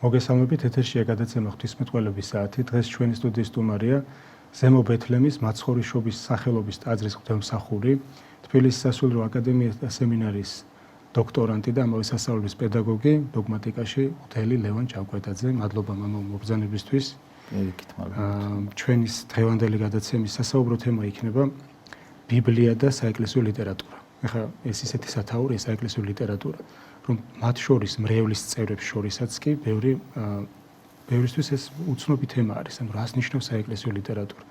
მოგესალმებით, ეთერშია გადაცემა ღვთისმეტყველების საათი. დღეს ჩვენი სტუდიის სტუმარია ზემო ბეთლემის მაცხოვრიშობის სახელობის ტაძრის ღვთისმსახური, თბილისის სასულიერო აკადემიის და სემინარის დოქტორანტი და ამავე სასწავლებლის პედაგოგი დოგმატიკაში ღვთელი ლევან ჭავკვეტაძე. მადლობა მამო მობრძანებისთვის. ჩვენი დღევანდელი გადაცემის სასაუბრო თემა იქნება ბიბლია და საეკლესიო ლიტერატურა. ეხლა ეს ისეთი სათაურია საეკლესიო ლიტერატურა, რომ მათ შორის მრევლის წევრებს შორისაც კი ბევრისთვის ეს უცნობი თემა არის, ანუ რას ნიშნავს საეკლესიო ლიტერატურა.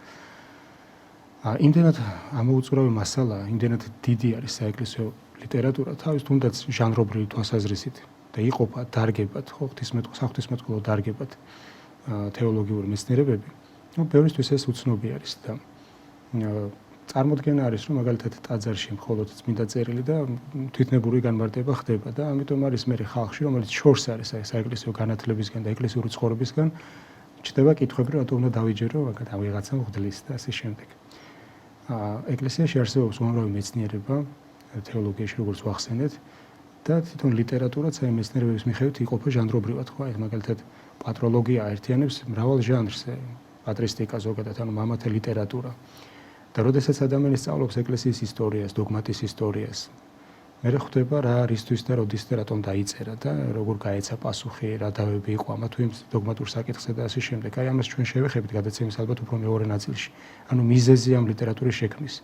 იმდენად ამოუწურავი მასალაა, იმდენად დიდი არის საეკლესიო ლიტერატურა, თავის თუნდაც ჟანრობრივი თვალსაზრისით და იყოფა დარგებად, ხო, საღვთისმეტყველო დარგებად თეოლოგიური მეცნიერებები. ბევრისთვის ეს უცნობი არის და წარმოდგენა არის, რომ მაგალითად ტაძარში მხოლოდ წმინდა წერილი და თვითნებური განმარტება ხდება და ამიტომ არის მე ხალხში, რომელიც შორს არის საეკლესიო განათლებისგან და ეკლესიური ცხოვრებისგან, ჩდება კითხვები, რატომ უნდა დავიჯერო ვიღაცა მღვდლის და ასე შემდეგ. ეკლესიაში არსებობს უამრავი მეცნიერება, თეოლოგიაში როგორც ვახსენეთ და თვითონ ლიტერატურაც აი მეცნიერებების მიხედვით იყოფა ჟანრობრივად, ხო, აი მაგალითად პატროლოგია აერთიანებს მრავალ ჟანრს, პატრისტიკა ზოგადად, ანუ მამათა ლიტერატურა. და როდესაც ადამიანი სწავლობს ეკლესიის ისტორიას, დოგმატის ისტორიას, მე ხვდება რა რისთვის და როდის და რატომ დაიწერა და როგორ გაეცა პასუხი, რა დავები იყო ამა თუ იმ დოგმატურ საკითხზე და ასე შემდეგ. აი ამას ჩვენ შევეხებით გადაცემის ალბათ უფრო მეორე ნაწილში. ანუ მიზეზი ამ ლიტერატურის შექმნის.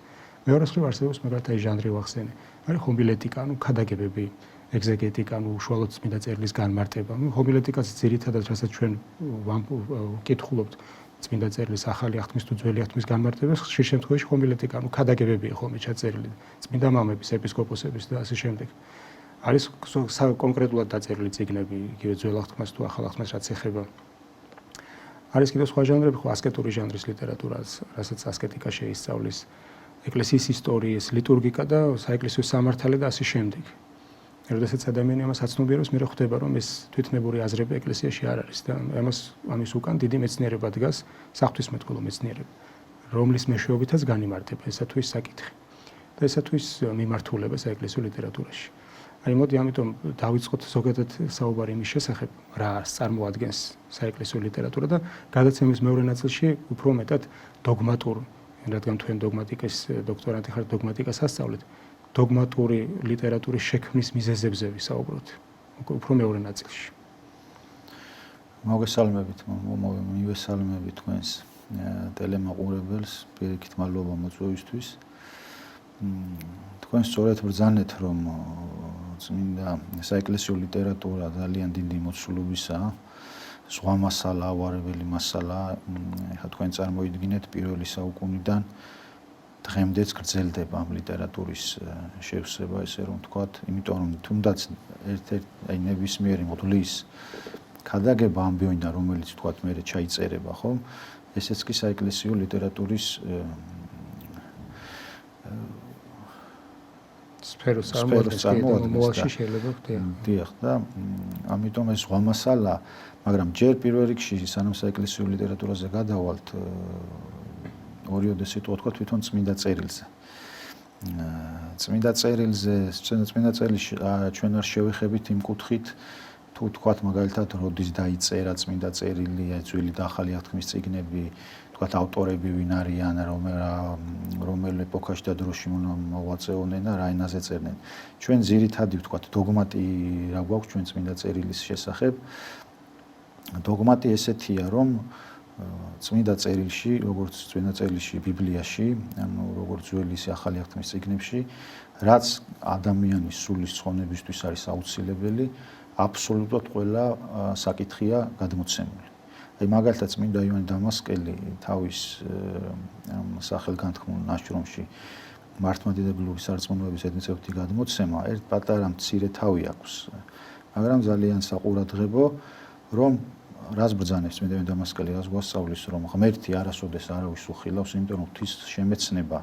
მეორე მხრივ არსებობს მაგალითად ჟანრი ვახსენე. არის ჰომილეტიკა, ანუ ქადაგებები, ეგზეგეტიკა, ანუ უშუალოდ წმინდა წერილის განმარტება. ჰომილეტიკაც ძირითადად რასაც ჩვენ ვკითხულობთ წმინდა წერილის ახალი აღთქმის თუ ძველი აღთქმის განმარტებას, ხშირ შემთხვევაში ჰომილეტიკა, ანუ ქადაგებებია ხოლმე ჩაწერილი წმინდა მამების, ეპისკოპოსების და ასე შემდეგ. არის კონკრეტულად დაწერილი წიგნები, იგივე ძველ აღთქმას თუ ახალ აღთქმას რაც ეხება. არის კიდევ სხვა ჟანრები, ხო, ასკეტური ჟანრის ლიტერატურაც, რასაც ასკეტიკა შეისწავლის, ეკლესიის ისტორიის, ლიტურგიკა და საეკლესიო სამართალი და ასე შემდეგ. როდესაც ადამიანი ამას აცნობიერებს, მე ხვდება, რომ ეს თვითნებური აზრები ეკლესიაში არ არის და ამის უკან დიდი მეცნიერება დგას, საღვთისმეტყველო მეცნიერება, რომლის მეშვეობითაც განიმარტება ესა თუ ის საკითხი და ესა თუ ის მიმართულება საეკლესიო ლიტერატურაში. აი მოდი ამიტომ დავიწყოთ ზოგადად საუბარი იმის შესახებ, რა წარმოადგენს საეკლესიო ლიტერატურა და გადაცემის მეორე ნაწილში უფრო მეტად დოგმატურ, რადგან თქვენ დოგმატიკის დოქტორანტი ხართ, დოგმატიკას ასწავლეთ. დოგმატური ლიტერატურის შექმნის მიზეზებზე ვისაუბროთ. უფრო მეორე ნაწილში. მოგესალმებით, მივესალმებით თქვენს ტელემაყურებელს, პირიქით მადლობა მოწვევისთვის. თქვენ სწორედ ბრძანეთ, რომ წმინდა საეკლესიო ლიტერატურა ძალიან დიდი მოცულობისაა, სხვა მასალა, ავარებელი მასალა, ეხლა თქვენ წარმოიდგინეთ პირველი საუკუნიდან დღემდეც გრძელდება ამ ლიტერატურის შევსება, ესე რომ ვთქვათ, იმიტომ რომ თუნდაც ერთ-ერთი აი ნებისმიერი მღვდლის ქადაგება ამბიონიდან, რომელიც ვთქვათ, მერე ჩაიწერება, ხო? ესეც კი საეკლესიო ლიტერატურის სფეროს წარმოადგენს შეიძლება ხდება. დიახ, და ამიტომ ეს სხვა მასალა, მაგრამ ჯერ პირველ რიგში სანამ საეკლესიო ლიტერატურაზე გადავალთ, ორიოდე სიტყვა თქვა თვითონ წმინდა წერილზე. წმინდა წერილში ჩვენ არ შევეხებით იმ კუთხით, თუ თქვათ მაგალითად როდის დაიწერა წმინდა წერილი, ძველი და ახალი აღთქმის წიგნები, თქვათ ავტორები ვინ არიან, რომელ ეპოქაში და დროში მოღვაწეობდნენ და რა ენაზე წერდნენ. ჩვენ ძირითადი ვთქვათ დოგმატი რა გვაქვს ჩვენ წმინდა წერილის შესახებ. დოგმატი ესეთია, რომ წმინდა წერილში, როგორც წმინდა წერილში, ბიბლიაში, ანუ როგორც ძველი ისე ახალი აღთქმის წიგნებში, რაც ადამიანის სულის ცხონებისთვის არის აუცილებელი, აბსოლუტურად ყველა საკითხია გადმოცემული. აი მაგალითად წმინდა იოანე დამასკელი თავის სახელგანთქმულ ნაშრომში მართლმადიდებლური სარწმუნოების ეთნიკურობითი გადმოცემა ერთ პატარა მცირე თავი აქვს, მაგრამ ძალიან საყურადღებო, რომ რას ბრძანებს წმინდა იოანე დამასკელი, რას გვასწავლის, რომ ღმერთი არასოდეს არავის უხილავს, იმიტომ რომ ღვთის შემეცნება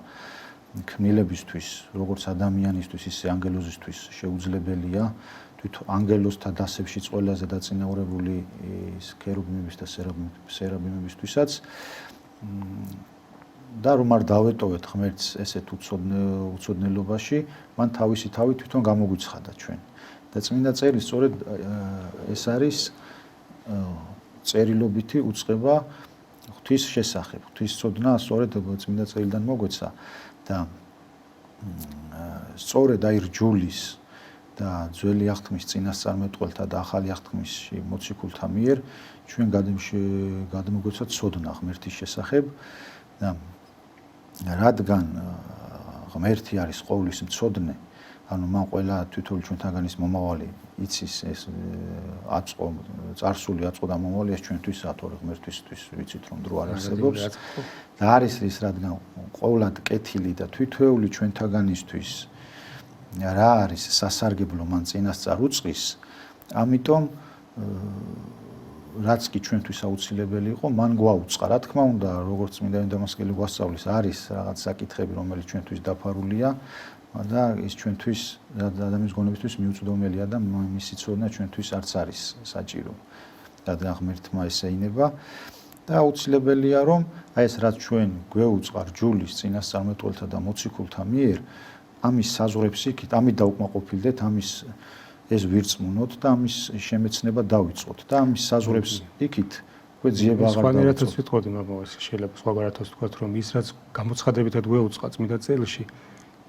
ქმნილებისთვის, როგორც ადამიანისთვის, ისე ანგელოზისთვის შეუძლებელია. თვითონ ანგელოზთა დასებში წველაზე დაწინაურებული ქერუბიმების და სერაბიმებისთვისაც და რომ არ დავეტოვეთ ღმერთს ესეთ უცოდნელობაში, მან თავისი თავი თვითონ გამოგვიცხადა ჩვენ. და წმინდა წერილი სწორედ ეს არის წერილობითი უწყება ღვთის შესახებ. ღვთისმცოდნა სწორედ წმინდა წერილიდან მოგვეცა და სწორედ აი რჯულის და ძველი აღთქმის წინასწარმეტყველთა და ახალი აღთქმის მოციქულთა მიერ ჩვენ გადმოგვეცა ცოდნა ღმერთის შესახებ და რადგან ღმერთი არის ყოვლის მცოდნე, ანუ მან ყველა თითოეული ჩვენთაგანის მომავალი იცის ეს აწყო, წარსული აწყო და მომავალი ეს ჩვენთვისაა, თორე ღმერთისთვის ვიცით რომ დრო არ არსებობს. და არის ის, რადგან ყოვლად კეთილი და თითოეული ჩვენთაგანისთვის რა არის სასარგებლო მან წინასწარ უწყის, ამიტომ რაც კი ჩვენთვის აუცილებელი იყო, მან გვაუწყა. რა თქმა უნდა, როგორც წმინდა დამასკელი გვასწავლის, არის რაღაც საკითხები, რომელიც ჩვენთვის დაფარულია და ის ჩვენთვის ადამიანის გონებისთვის მიუწვდომელია და მისი ცოდნა ჩვენთვის არც არის საჭირო. რადგან ღმერთმა ესეინება და აუცილებელია რომ აი ეს რაც ჩვენ გვეუწყა რჯულის წინასწარმეტყველთა და მოციქულთა მიერ ამის საზღვრებს იქით, ამით დაუკმაყოფილდეთ, ამის ეს ვირწმუნოთ და ამის შემეცნება დავიწყოთ და ამის საზღვრებს იქით უკვე ძიება აღარ დავიწყოთ. სხვანაირადაც ვიტყოდი, მაგრამ შეიძლება სხვაგვარადაც ვთქვათ, რომ ის რაც გამოცხადებითად გვეუწყა წმინდა წერილში,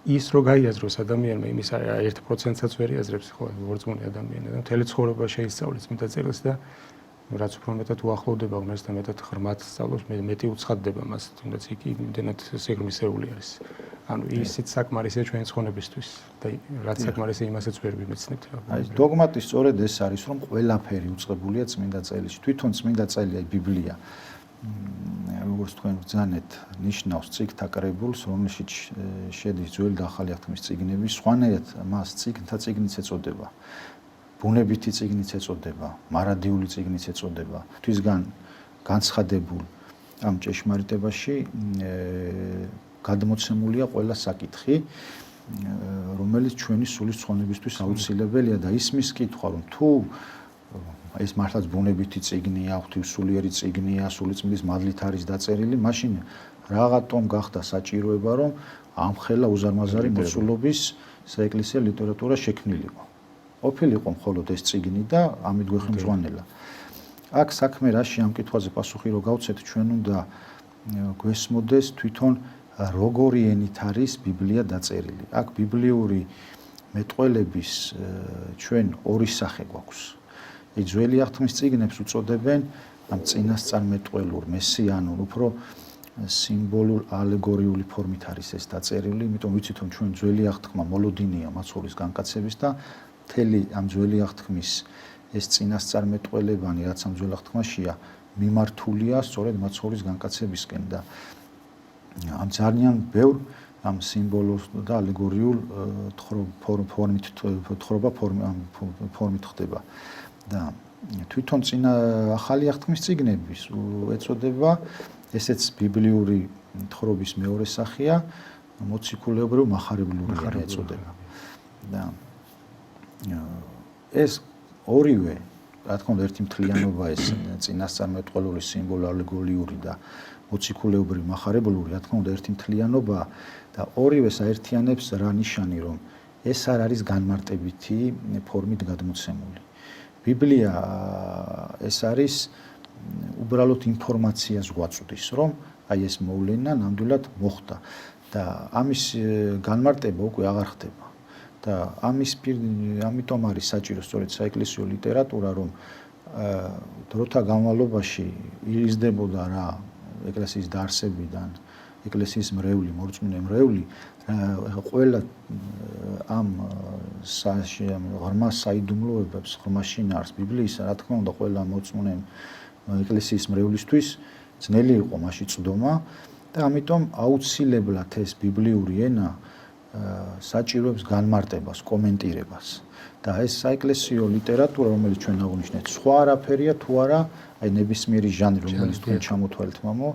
ის რო გაიაზროს ადამიანმა, იმის 1%-საც ვერ იაზრებს ხო ვორწმუნე ადამიანი და მთელი ცხოვრება შეისწავლეს წმინდა წერილს და რაც უფრო მეტად უახლოვდება ღმერთს და მეტად ღრმად სწავლობს, მეტი უცხადდება მას, თუნდაც იქ იმდენად სიღრმისეული არის. ანუ ისიც საკმარისია ჩვენი ცხონებისთვის და რაც საკმარისია იმასაც ვერ ვიმეცნებთ. აი დოგმატი სწორედ ეს არის, რომ ყველაფერი უწყებულია წმინდა წერილში. თვითონ წმინდა წერილი, აი ბიბლია, როგორც თქვენ ბრძანეთ, ნიშნავს წიგნთა კრებულს, რომელშიც შედის ძველი და ახალი აღთქმის წიგნები, სხვანაირად მას წიგნთა წიგნიც ეწოდება. ბუნებითი წიგნიც ეწოდება, მარადიული წიგნიც ეწოდება. თვისგან განცხადებულ ამ ჭეშმარიტებაში გადმოცემულია ყველა საკითხი, რომელიც ჩვენი სულის ცხონებისთვის აუცილებელია და ისმის კითხვა, რომ თუ ეს მართლაც ბუნებითი წიგნია, ღვთისმსულიერი წიგნია, სულიწმინდის მადლით არის დაწერილი, მაშინ რაღაცომ გახდა საჭიროება, რომ ამხელა უზარმაზარი მოცულობის საეკლესიო ლიტერატურა შექმნილიყო. ყოფილიყო მხოლოდ ეს წიგნი და ამით გვეხმძღვანელა. აქ საქმე რაში ამ კითხვაზე პასუხი რო გავცეთ, ჩვენ უნდა გვესმოდეს თვითონ როგორი ენით არის ბიბლია დაწერილი. აქ ბიბლიური მეტყველების ჩვენ ორი სახე გვაქვს. ეს ძველი აღთქმის წიგნებს უწოდებენ ამ წინასწარმეტყველურ, მესიანურ, უფრო სიმბოლურ ალეგორიული ფორმით არის ეს დაწერილი, იმიტომ ვიცით რომ ჩვენ ძველი აღთქმა მოლოდინია მაცხოვრის განკაცების და მთელი ამ ძველი აღთქმის ეს წინასწარმეტყველებანი, რაც ამ ძველ აღთქმაშია, მიმართულია სწორედ მაცხოვრის განკაცებისკენ და ამ ძალიან ბევრ ამ სიმბოლურ და ალეგორიულ ფორმით ხდება და თვითონ წინა ახალი აღთქმის წიგნების ეწოდება ესეც ბიბლიური თხრობის მეორე სახეა, მოციქულებრივ მახარებლური ეწოდება და ეს ორივე, რა თქმა უნდა, ერთი მთლიანობა ეს წინასწარმეტყველური სიმბოლო ალეგორიული და მოციქულებრივი მახარებლური, რა თქმა უნდა, ერთი მთლიანობა და ორივე საერთიანებს რა ნიშანი, რომ ეს არ არის განმარტებითი ფორმით გადმოცემული. ბიბლია ეს არის უბრალოდ ინფორმაციას გვაწვდის, რომ აი ეს მოვლენა ნამდვილად მოხდა და ამის განმარტება უკვე აღარ ხდება. და ამიტომ არის საჭირო სწორედ საეკლესიო ლიტერატურა, რომ დროთა განმავლობაში იზრდებოდა რა ეკლესიის დაარსებიდან, ეკლესიის მრევლი, მორწმუნე მრევლი, ყველა ამ ღრმა საიდუმლოებებს, ღრმა შინაარს ბიბლიისა, რა თქმა უნდა, ყველა მორწმუნე ეკლესიის მრევლისთვის ძნელი იყო მასში წვდომა და ამიტომ აუცილებლად ეს ბიბლიური ენა საჭიროებს განმარტებას, კომენტირებას. და ეს საეკლესიო ლიტერატურა, რომელიც ჩვენ აღვნიშნეთ, სხვა არაფერია თუ არა, აი ნებისმიერი ჟანრი, რომელიც თქვენ ჩამოთვალეთ, მამო,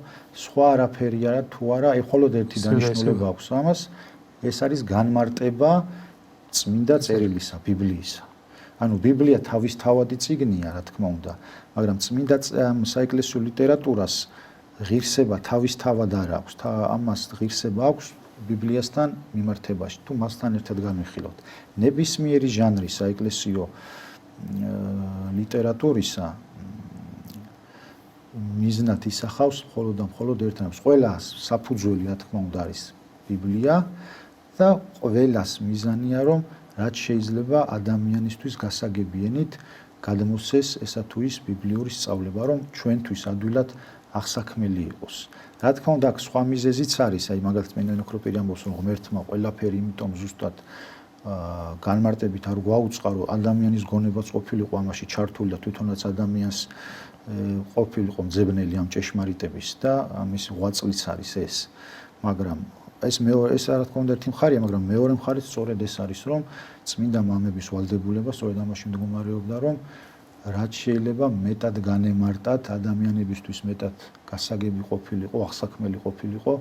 სხვა არაფერია თუ არა, აი მხოლოდ ერთი დანიშნულება აქვს ამას, ეს არის განმარტება წმინდა წერილისა, ბიბლიისა. ანუ ბიბლია თავისთავადი წიგნია, რა თქმა უნდა, მაგრამ წმინდა საეკლესიო ლიტერატურას ღირსება თავისთავად არ აქვს, ამას ღირსება აქვს ბიბლიასთან მიმართებაში, თუ მასთან ერთად განვიხილავთ. ნებისმიერი ჟანრი საეკლესიო ლიტერატურისა მიზნად ისახავს მხოლოდ და მხოლოდ ერთნაირს. ყველას საფუძველი რა თქმა უნდა არის ბიბლია და ყველას მიზანია რომ რაც შეიძლება ადამიანისთვის გასაგებიენით გადმოსცეს ესა თუ ის ბიბლიური სწავლება, რომ ჩვენთვის ადვილად აღსაქმელი იყოს. რა თქმა უნდა, აქ სხვა მიზეზიც არის, აი მაგალითად მე ნოქროპირი ამბობს, რომ ღმერთმა ყველაფერი იმიტომ ზუსტად განმარტებით არ გვაუწყარო, ადამიანის გონებაც ყოფილიყო ამაში ჩართული და თვითონაც ადამიანს ყოფილიყო მძებნელი ამ ჭეშმარიტების და ამის ღვაწლიც არის ეს. მაგრამ ეს რა თქმა უნდა ერთი მხარია, მაგრამ მეორე მხარიც სწორედ ეს არის, რომ წმინდა მამების ვალდებულება სწორედ ამაში მდგომარეობდა, რომ რაც შეიძლება მეტად განემარტათ ადამიანებისთვის მეტად გასაგები ყოფილიყო, აღსაქმელი ყოფილიყო,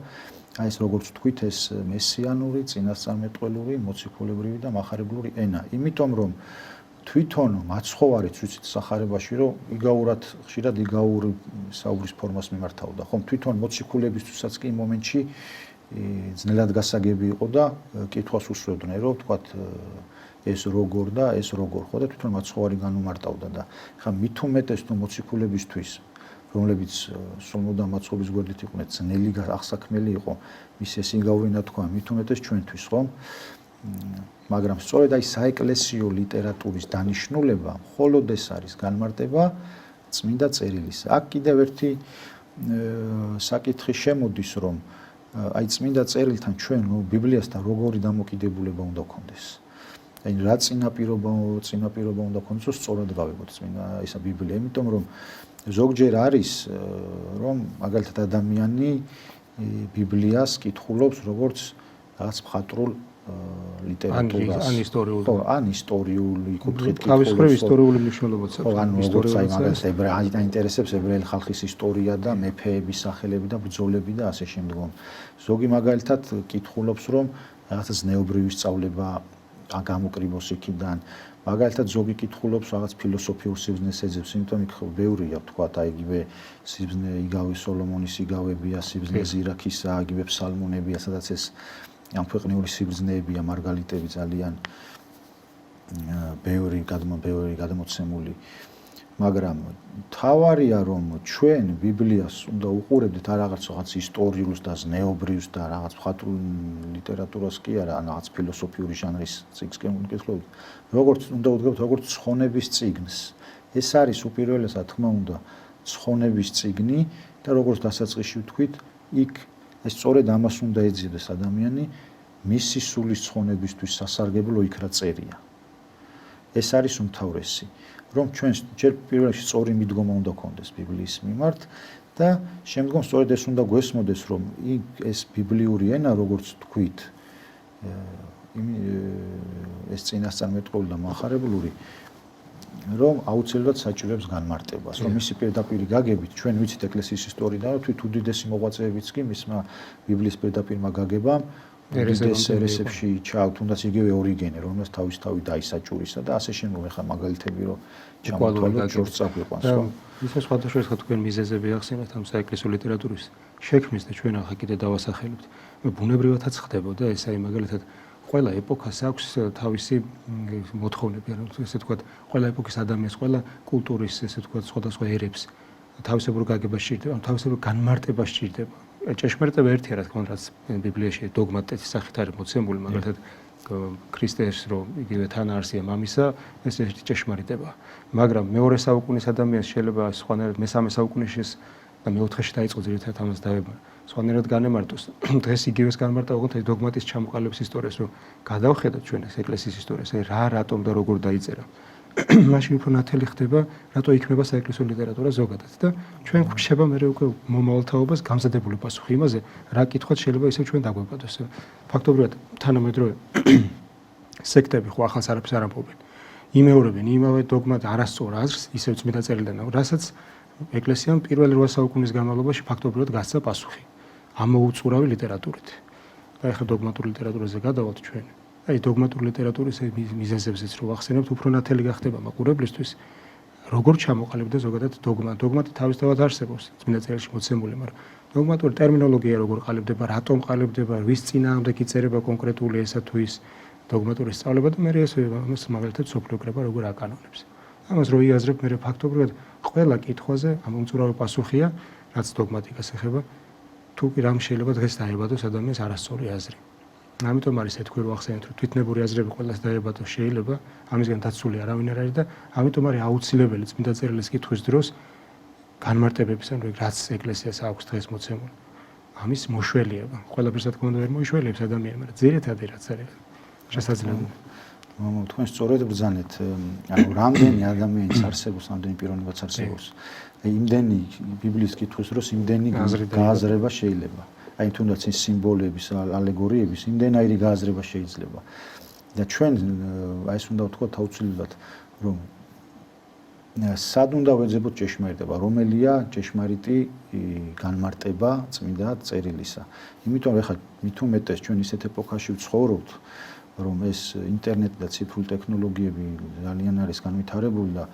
აი ეს როგორც თქვით, ეს მესიანური, წინასწარმეტყველური, მოციქულებრივი და მახარებლური ენა. იმიტომ რომ თვითონ მაცხოვარიც ვიცით სახარებაში, რომ იგაურად ხშირად იგაური საუბრის ფორმას მიმართავდა. ხომ თვითონ მოციქულებისთვისაც კი იმ მომენტში ძნელად გასაგები იყო და კითხვას უსვევდნენ, რომ თქვათ ეს როგორ და ეს როგორ ხო და თვითონ მაცხოვარი განუმარტავდა და ხა მით უმეტეს თუ მოციქულებისთვის რომლებიც სულმოდა მაცხოვრის გვერდით იყვნენ ძნელი აღსაქმელი იყო მის ეს იგავრი ნათქვა მით უმეტეს ჩვენთვის ხო მაგრამ სწორედ აი საეკლესიო ლიტერატურის დანიშნულება მხოლოდ ეს არის განმარტება წმინდა წერილის აქ კიდევ ერთი საკითხი შემოდის რომ აი წმინდა წერილთან ჩვენ ბიბლიასთან როგორი დამოკიდებულება უნდა გქონდეს აი რა წინაპირობა უნდა გქონდეს რომ სწორად გავიგოთ წმინდა ისა ბიბლია იმიტომ რომ ზოგჯერ არის რომ მაგალითად ადამიანი ბიბლიას კითხულობს როგორც რაღაც მხატვრულ ლიტერატურას ან ისტორიული კუთხით თავისუფლად ისტორიული მნიშვნელობაც აქვს ან როგორც აი მაგალითად აინტერესებს ებრაელი ხალხის ისტორია და მეფეების სახელები და ბრძოლები და ასე შემდგომ ზოგი მაგალითად კითხულობს რომ რაღაც ზნეობრივი სწავლება გამოკრიბოს იქიდან მაგალითად ზოგი კითხულობს რაღაც ფილოსოფიურ სიბრძნეს ეძებს იმიტომ იქ ბევრია ვთქვათ აი იგივე სიბრძნე იგავი სოლომონის იგავებია სიბრძნე ზირაქისა იგივე ფსალმუნებია სადაც ეს ამ ქვეყნიური სიბრძნეებია მარგალიტები ძალიან ბევრი გადმოცემული მაგრამ თავარია რომ ჩვენ ბიბლიას უნდა უყურებდეთ არ რაღაც ისტორიულს და ზნეობრივს და რაღაც მხატვრულ ლიტერატურას კი არა ან რაღაც ფილოსოფიური ჟანრის წიგნს კი ვკითხულობთ როგორც უნდა უდგებთ როგორც ცხონების წიგნს ეს არის უპირველესად თქმა უნდა ცხონების წიგნი და როგორც დასაწყისში ვთქვით იქ ეს სწორედ ამას უნდა ეძიდეს ადამიანი მისი სულის ცხონებისთვის სასარგებლო იქ რა წერია ეს არის უმთავრესი რომ ჩვენ ჯერ პირველ რიგში სწორი მიდგომა უნდა გქონდეს ბიბლიის მიმართ და შემდგომ სწორედ ეს უნდა გვესმოდეს რომ ეს ბიბლიური ენა როგორც თქვით ეს წინასწარმეტყველური და მახარებლური რომ აუცილებლად საჭიროებს განმარტებას რომ მისი პირდაპირი გაგებით ჩვენ ვიცით ეკლესიის ისტორიიდან რომ თვით უდიდესი მოღვაწეებიც კი მისმა ბიბლიის პირდაპირმა გაგებამ ერესებში თუნდაც იგივე ორიგენე რომელსაც თავისთავად დაისაჭურისა და ასე შემდგომ ახლა მაგალითები რომ ჩამოთვალოთ ჯორჯ წაგვიყვანს ხო ისე სხვადასხვა თქვენ მიზეზები ახსენეთ ამ საეკლესიო ლიტერატურის შექმნის და ჩვენ ახლა კიდე დავასახელებთ ბუნებრივადაც ხდებოდა ეს აი მაგალითად ყველა ეპოქას აქვს თავისი მოთხოვნები ანუ ესე ვთქვათ ყველა ეპოქის ადამიანს ყველა კულტურის ესე ვთქვათ სხვადასხვა ერებს თავისებურ გაგებას სჭირდება თავისებურ განმარტებას სჭირდება ჭეშმარიტება ერთია რა თქმა უნდა რაც ბიბლიაში დოგმატების სახით არის მოცემული მაგალითად ქრისტეს რომ იგივე თანაარსია მამისა ეს ერთი ჭეშმარიტებაა მაგრამ მეორე საუკუნის ადამიანს შეიძლება სხვანაირად მესამე საუკუნეში და მეოთხეში დაიწყო ძირითადად ამას დაება სხვანაირად განემარტოს დღეს იგივეს განმარტა ოღონდ ეს დოგმატის ჩამოყალიბების ისტორიას რომ გადავხედოთ ჩვენ ეს ეკლესიის ისტორიას აი რა რატომ და როგორ დაიწერა მაშინ უფრო ნათელი ხდება რატო იქმნება საეკლესიო ლიტერატურა ზოგადად და ჩვენ გვრჩება მე უკვე მომავალთაობას გამზადებული პასუხი იმაზე რა კითხვაც შეიძლება ისევ ჩვენ დაგვებადოს ფაქტობრივად თანამედროვე სექტები ხო ახალს არაფერს არ ამბობენ იმეორებენ იმავე დოგმატ არასწორ აზრს ისევ წმინდა წერილიდან რასაც ეკლესიამ პირველი 8 საუკუნის განმავლობაში ფაქტობრივად გასცა პასუხი ამოუწურავი ლიტერატურით და ეხლა დოგმატურ ლიტერატურაზე გადავალთ ჩვენ აი დოგმატურ ლიტერატურის მიზეზებზეც რო ვახსენებთ უფრო ნათელი გახდება მაყურებლისთვის როგორ ჩამოყალიბდა ზოგადად დოგმატი თავისთავად არსებობს წმინდა წერილში მოცემული მაგრამ დოგმატური ტერმინოლოგია როგორ ყალიბდება რატომ ყალიბდება ვის წინააღმდეგ იწერება კონკრეტული ესა თუ ის დოგმატური სწავლება და მე ეს მაგალითად სოფლიო კრება როგორ აკანონებს ამას რო იაზრებ მე ფაქტობრივად ყველა კითხვაზე ამ უმწურავი პასუხია, რაც დოგმატიკას ეხება, თუ კი რამ შეიძლება დღეს დაებადოს ადამიანს არასწორი აზრი. ამიტომ არის ეთქვი რომ ახსენეთ რომ თვითნებური აზრები ყველას დაებადოს შეიძლება, ამისგან დაცული არავინ არ არის და ამიტომ არის აუცილებელი წმინდა წერილის კითხვის დროს განმარტებების ანუ რაც ეკლესიას აქვს დღეს მოცემული. ამის მოშველიება. ყველაფერს რა თქმა უნდა ვერ მოიშველიებს ადამიანი, მაგრამ ძირითადი რაც არის შესაძლებელი. თქვენ სწორედ ბრძანეთ, ანუ რამდენი ადამიანის არსებობს, რამდენი პიროვნებაც არსებობს. იმდენი ბიბლიის კითხვის დროს იმდენი გააზრება შეიძლება. აი თუნდაც ის სიმბოლების, ალეგორიების იმდენაირი გააზრება შეიძლება. და ჩვენ აი ეს უნდა ვთქვათ აუცილებლად, რომ სად უნდა ვეძებოთ ჭეშმარიტება, რომელია ჭეშმარიტი განმარტება წმინდა წერილისა. იმიტომ ეხლა მით უმეტეს ჩვენ ისეთ ეპოქაში ვცხოვრობთ, რომ ეს ინტერნეტი და ციფრული ტექნოლოგიები ძალიან არის განვითარებული და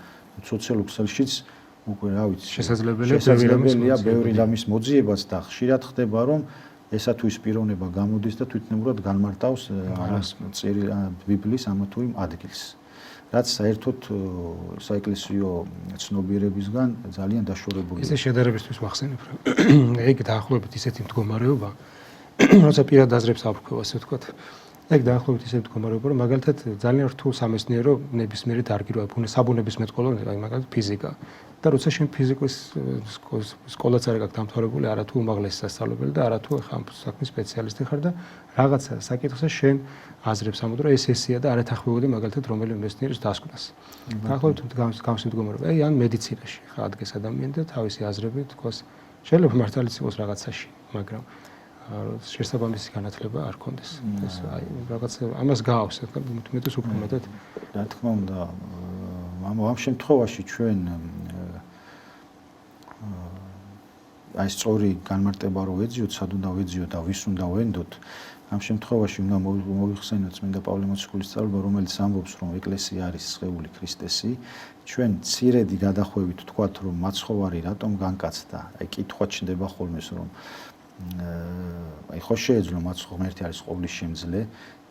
სოციალურ ქსელშიც უკვე რა ვიცი შესაძლებელია ბევრი რამის მოძიებაც და ხშირად ხდება რომ ესა თუ ის პიროვნება გამოდის და თვითნებურად განმარტავს ბიბლიის ამა თუ იმ ადგილს. რაც საერთოდ საეკლესიო ცნობიერებისგან ძალიან დაშორებულია. ესე შედარებისთვის ვახსენებ, რომ ეგ დაახლოებით ისეთი მდგომარეობა, როცა პირად აზრებს აფრქვევ, ასე ვთქვათ. ეგ დაახლოებით ისეთი მდგომარეობა, რომ მაგალითად ძალიან რთულ სამეცნიერო ნებისმიერი დარგი როა, საბუნებისმეტყველო, მაგალითად ფიზიკა. და როცა შენ ფიზიკის სკოლაც არ გაქვს დამთავრებული, არათუ უმაღლესი სასწავლებელი და არათუ ახლა ამ საქმის სპეციალისტი ხარ და რაღაცა საკითხზე შენ აზრებს ამბობ, რომ ეს ესეა და არ ეთანხმებოდი მაგალითად რომელიმე მეცნიერის დასკვნას. დაახლოებით გამს მდგომარეობა. აი ან მედიცინაში ხა ადგეს ადამიანი და თავისი აზრები თქოს, შეიძლება მართალიც იყოს რაღაცაში, მაგრამ შესაბამისი განათლება არ ქონდეს. ეს აი რაღაც ამას გააქვს, მეტად უფრო მეტად. რა თქმა უნდა, ამ შემთხვევაში ჩვენ აი სწორი განმარტება რო ვეძიოთ, სად უნდა ვეძიოთ და ვის უნდა ვენდოთ, ამ შემთხვევაში უნდა მოვიხსენოთ წმინდა პავლე მოციქულის სწავლება, რომელიც ამბობს, რომ ეკლესია არის სხეული ქრისტესი. ჩვენ ცირედი გადახვევით ვთქვათ, რომ მაცხოვარი რატომ განკაცდა? აი კითხვა ჩნდება ხოლმე, რომ აი ხო შეეძლო მაცხოვ ღმერთი არის ყოვლის შემძლე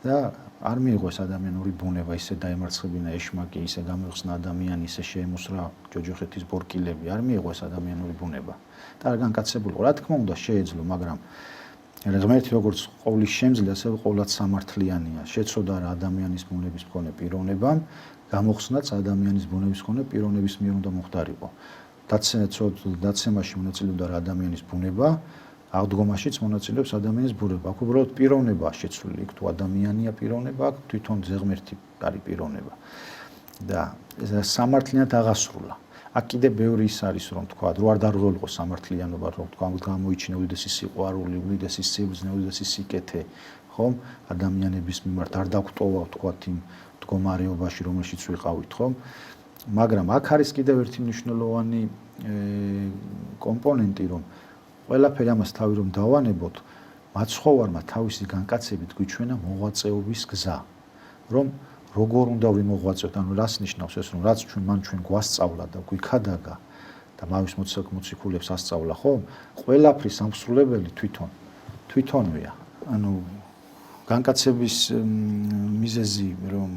და არ მიიღოს ადამიანური ბუნება, ისე დაემარცხებინა ეშმაკი, ისე გამოიხსნა ადამიანი, ისე შეემოსრა ჯოჯოხეთის ბორკილები, არ მიიღოს ადამიანური ბუნება. და არ განკაცებულიყო. რა თქმა უნდა შეეძლო, მაგრამ ღმერთი როგორც ყოვლის შემძლე, ასევე ყოვლად სამართლიანია. შეცოდა რა ადამიანის ბუნების მქონე პიროვნებამ, გამოხსნაც ადამიანის ბუნების მქონე პიროვნების მიერ უნდა მოხდარიყო. დაცემაში მონაწილეობდა რა ადამიანის ბუნება, აღდგომაშიც მონაწილეობს ადამიანის ბუნება. აქ უბრალოდ პიროვნებაა შეცვლილი. იქ თუ ადამიანია პიროვნება, აქ თვითონ ზღმერთი არის პიროვნება. და ეს სამართლიანად აღასრულა. აქ კიდე ბევრი ის არის, რომ თქვა, რო არ დარღვეულიყო სამართლიანობა, რომ თქვა, გამოიჩინა უდიდესი სიყვარული, უდიდესი სიბრძნე, უდიდესი სიკეთე, ხომ? ადამიანების მიმართ არ დაგვტოვა, თქვა, იმ მდგომარეობაში, რომელშიც ვიყავით, ხომ? მაგრამ აქ არის კიდევ ერთი მნიშვნელოვანი კომპონენტი, რომ ყველაფერი ამას თავი რომ დავანებოთ, მაცხოვარმა თავისი განკაცებით გვიჩვენა მოღვაწეობის გზა. რომ როგორ უნდა ვიმოღვაწოთ, ანუ რას ნიშნავს ეს, რომ რაც ჩვენ გვასწავლა და გვიქადაგა და მავის მოციქულებს ასწავლა, ხო? ყველაფრის ამსრულებელი თვითონვეა. ანუ განკაცების მიზეზი, რომ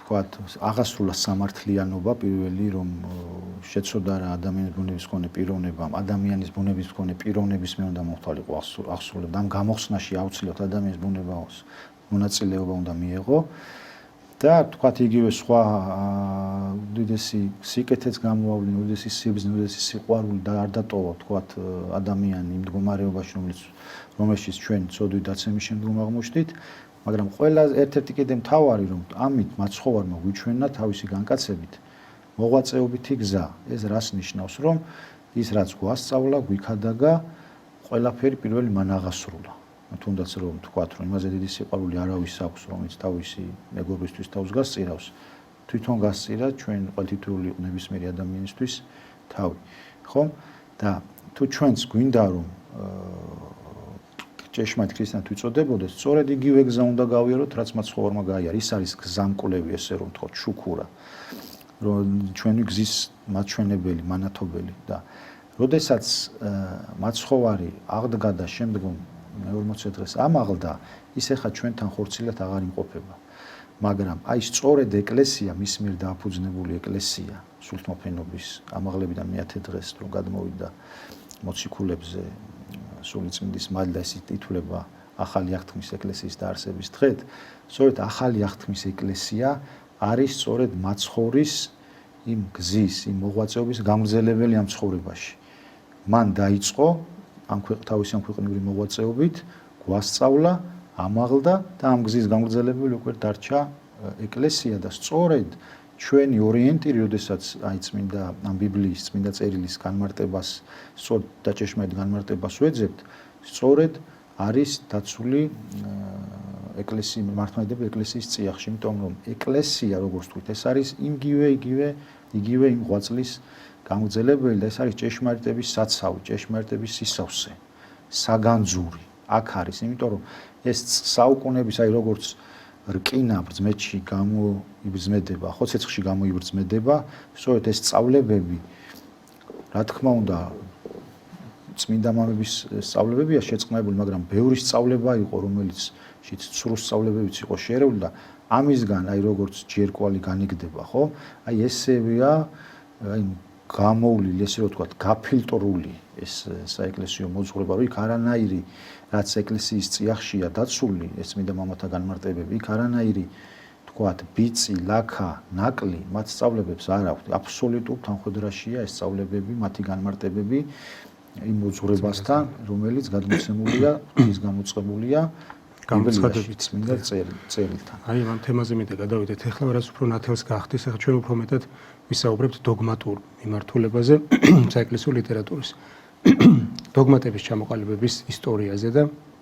თქვათ, აღასრულა სამართლიანობა პირველი, რომ შეცოდა რა ადამიანის ბუნების მქონე პიროვნებამ, ადამიანის ბუნების მქონე პიროვნების მიერ უნდა მოხდარიყო აღსრულება. ამ გამოხსნაში აუცილებლად ადამიანის ბუნებას მონაწილეობა უნდა მიეღო და თქვათ იგივე სხვა უდიდესი სიკეთეც გამოავლინა, უდიდესი სიბრძნე, უდიდესი სიყვარული და არ დატოვა თქვათ ადამიანი იმ მდგომარეობაში, რომელშიც ჩვენ ცოდვით დაცემის შემდგომ აღმოჩნდით. მაგრამ ყველა ერთ-ერთი კიდე მთავარი, რომ ამით მაცხოვარმა გვიჩვენა თავისი განკაცებით მოღვაწეობითი გზა. ეს რას ნიშნავს, რომ ის რაც გვასწავლა, გვიქადაგა, ყველაფერი პირველი მან აღასრულა. თუნდაც რომ თქვათ, რომ იმაზე დიდი სიყვარული არავის აქვს, რომელიც თავისი მეგობრისთვის თავს გასწირავს, თვითონ გასწირა ჩვენ ყოველთვიური ნებისმიერი ადამიანისთვის თავი. ხო? და თუ ჩვენც გვინდა რომ ჭეშმარიტ ქრისტიანად ვიწოდებოდეს, სწორედ იგივე გზა უნდა გავიაროთ, რაც მაცხოვარმა გაიარა. ის არის გზამკვლევი, ესე რომ ვთქვათ, შუქურა. რომ ჩვენი გზის მაჩვენებელი, მანათობელი და როდესაც მაცხოვარი აღდგა და შემდგომ მე-40 დღეს ამაღლდა, ის ეხა ჩვენთან ხორცილად აღარ იმყოფება. მაგრამ აი სწორედ ეკლესია, მის მიერ დააფუძნებული ეკლესია სულთმოფენობის ამაღლებიდან მეათე დღეს რომ გადმოვიდა მოციქულებზე სულიწმინდის მალ და ისიც ითვლება ახალი აღთქმის ეკლესიის დაარსების დღედ, სწორედ ახალი აღთქმის ეკლესია არის სწორედ მაცხოვრის იმ გზის, იმ მოღვაწეობის გამგრძელებელი ამ ცხოვრებაში. მან დაიწყო თავისი ამ ქვეყნიური მოღვაწეობით, გვასწავლა, ამაღლდა და ამ გზის გამგრძელებელი უკვე დარჩა ეკლესია და სწორედ ჩვენი ორიენტირი, როდესაც წმინდა ამ ბიბლიის, წმინდა წერილის განმარტებას, სწორედ და ჭეშმარიტ განმარტებას ვეძებთ, სწორედ არის დაცული ეკლესიის მართლმადიდებელი ეკლესიის წიაღში, იმიტომ რომ ეკლესია, როგორც ვთქვით, ეს არის იგივე იმ ღვაწლის გამგრძელებელი და ეს არის ჭეშმარიტების საცავი, ჭეშმარიტების სისავსე, საგანძური. აქ არის, იმიტომ რომ ეს საუკუნეების, როგორც რკინა ბრძმეთში გამოიბრძმედება, ხოცეცხლში გამოიბრძმედება, სწორედ ეს სწავლებები, რა თქმა უნდა, წმინდა მამების სწავლებებია შეწყნაებული, მაგრამ ბევრი სწავლება იყო, რომელიც ცრუ სწავლებებიც იყო შეერეული და ამისგან, როგორც ჯერკვალი განიგდება, ხო? ესევია, გამოვლილი, ესე რომ ვთქვათ, გაფილტრული ეს საეკლესიო მოძღვრება, რომ იქ არანაირი რაც ეკლესიის წიაღშია დაცული, ეს წმინდა მამათა განმარტებები, იქ არანაირი ვთქვათ, ბიცი, ლაქა, ნაკლი მათ სწავლებებს არ აქვთ. აბსოლუტურ თანხმდრაშია ეს სწავლებები, მათი განმარტებები იმ მოძღვრებასთან, რომელიც გადმოცემულია, ის გამოწყებულია გამოცხადებით წმინდა წერილთან. აი, ამ თემაზე მინდა გადავიდეთ. ეხლა რაც უფრო ნათელს გახდეს, ახლა ჩვენ უფრო მეტად ვისაუბრებთ დოგმატურ მიმართულებაზე საეკლესიო ლიტერატურის. დოგმატების ჩამოყალიბების ისტორიაზე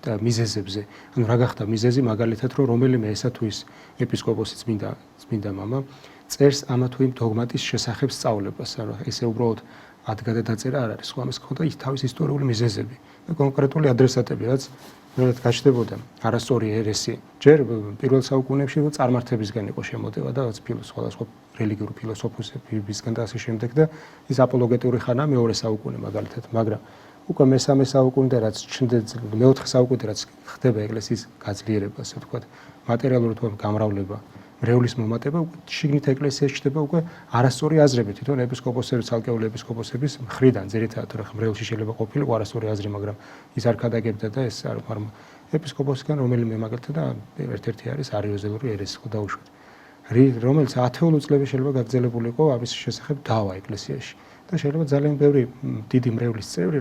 და მიზეზებზე. ანუ რა გახდა მიზეზი, მაგალითად, რომ რომელიმე ესა თუ ის ეპისკოპოსი წმინდა მამა წერს ამა თუ იმ დოგმატის შესახებ სწავლებას. ანუ ესე უბრალოდ ადგადა დაწერა არ არის, ხო, ამას ხონდა ის თავის ისტორიული მიზეზები და კონკრეტული ადრესატები, რაც ნუ გაჩნდებოდა არასწორი ერესი. ჯერ პირველ საუკუნეებში წარმართებისგან იყო შემოდება და სხვადასხვა რელიგიური ფილოსოფოსებისგან და ასე შემდეგ და ის აპოლოგეტური ხანა მეორე საუკუნე მაგალითად, მაგრამ უკვე მესამე საუკუნე რაც მეოთხე საუკუნე რაც ხდება ეკლესიის გაძლიერება, ასე ვთქვათ, მატერიალური გამრავლება, მრევლის მომატება, შიგნით ეკლესიაში ჩდება უკვე არასწორი აზრები, თვითონ ეპისკოპოსების, ცალკეული ეპისკოპოსების მხრიდან, ძირითადად რა მრევლში შეიძლება ყოფილიყო არასწორი აზრი, მაგრამ ის არ ქადაგებდა და ეს არ ეპისკოპოსგან რომელიმე მაგალითად და ერთ-ერთი არის არიოზელური ერესი, ხო დაუშვათ. რომელიც 10-ული წლების შეიძლება გაგრძელებულიყო ამის შესახებ დავა ეკლესიაში. და შეიძლება ძალიან ბევრი დიდი მრევლის წევრი,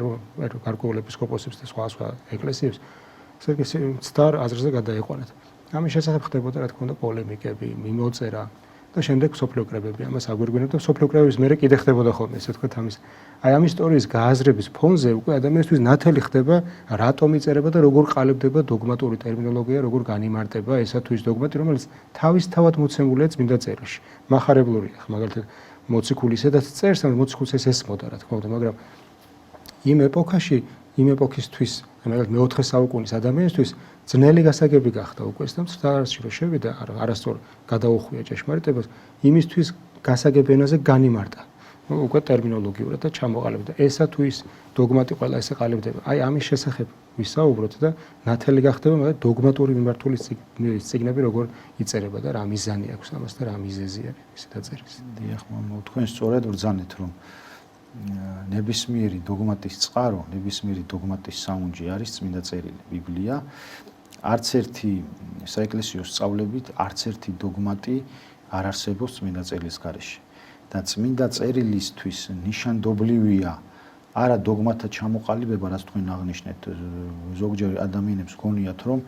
გარკვეულ ეპისკოპოსებს და სხვა ეკლესიებს, ცდარ აზრზე გადაეყვანათ. ამის შესახებ ხდებოდა რა თქმა უნდა პოლემიკები, მიმოწერა და შემდეგ სოფლიო კრებები ამას აგვირგვინებდა და სოფლიო კრებების მერე კიდე ხდებოდა ხოლმე, ესე ვთქვათ, ამ ისტორიის გააზრების ფონზე უკვე ადამიანისთვის ნათელი ხდება, რატომ იწერება და როგორ ყალიბდება დოგმატური ტერმინოლოგია, როგორ განიმარტება ესა თუ ის დოგმატი, რომელიც თავისთავად მოცემულია წმინდა წერილში. მახარებლურია, მაგალითად, მოციქული ისედაც წერს, მოციქულს ეს ესმოდა, რა თქმა უნდა, მაგრამ იმ ეპოქაში, იმ ეპოქისთვის, მაგალითად მეოთხე საუკუნის ადამიანისთვის ძნელი გასაგები გახდა უკვე და მცდარში რომ შევიდა არასწორ გადაუხვია ჭეშმარიტებას, იმისთვის გასაგებ ენაზე განიმარტა. უკვე ტერმინოლოგიურად და ჩამოყალიბდა. ესა თუ ის დოგმატი ყველა ესე ყალიბდება. აი ამის შესახებ ვისაუბროთ და ნათელი გახდება, მაგრამ დოგმატური მიმართული წიგნები როგორ იწერება და რა მიზანი აქვს ამას და რა მიზეზი არის ისე დაწერის. დიახ, თქვენ სწორედ ბრძანეთ, რომ ნებისმიერი დოგმატის წყარო, ნებისმიერი დოგმატის საუნჯი არის წმინდა წერილი, ბიბლია. არც ერთი საეკლესიო სწავლებით, არც ერთი დოგმატი არ არსებობს წმინდა წერილის გარეშე. და წმინდა წერილისთვის ნიშანდობლივია არა დოგმათა ჩამოყალიბება, რაც თქვენ აღნიშნეთ, ზოგჯერ ადამიანებს გონიათ, რომ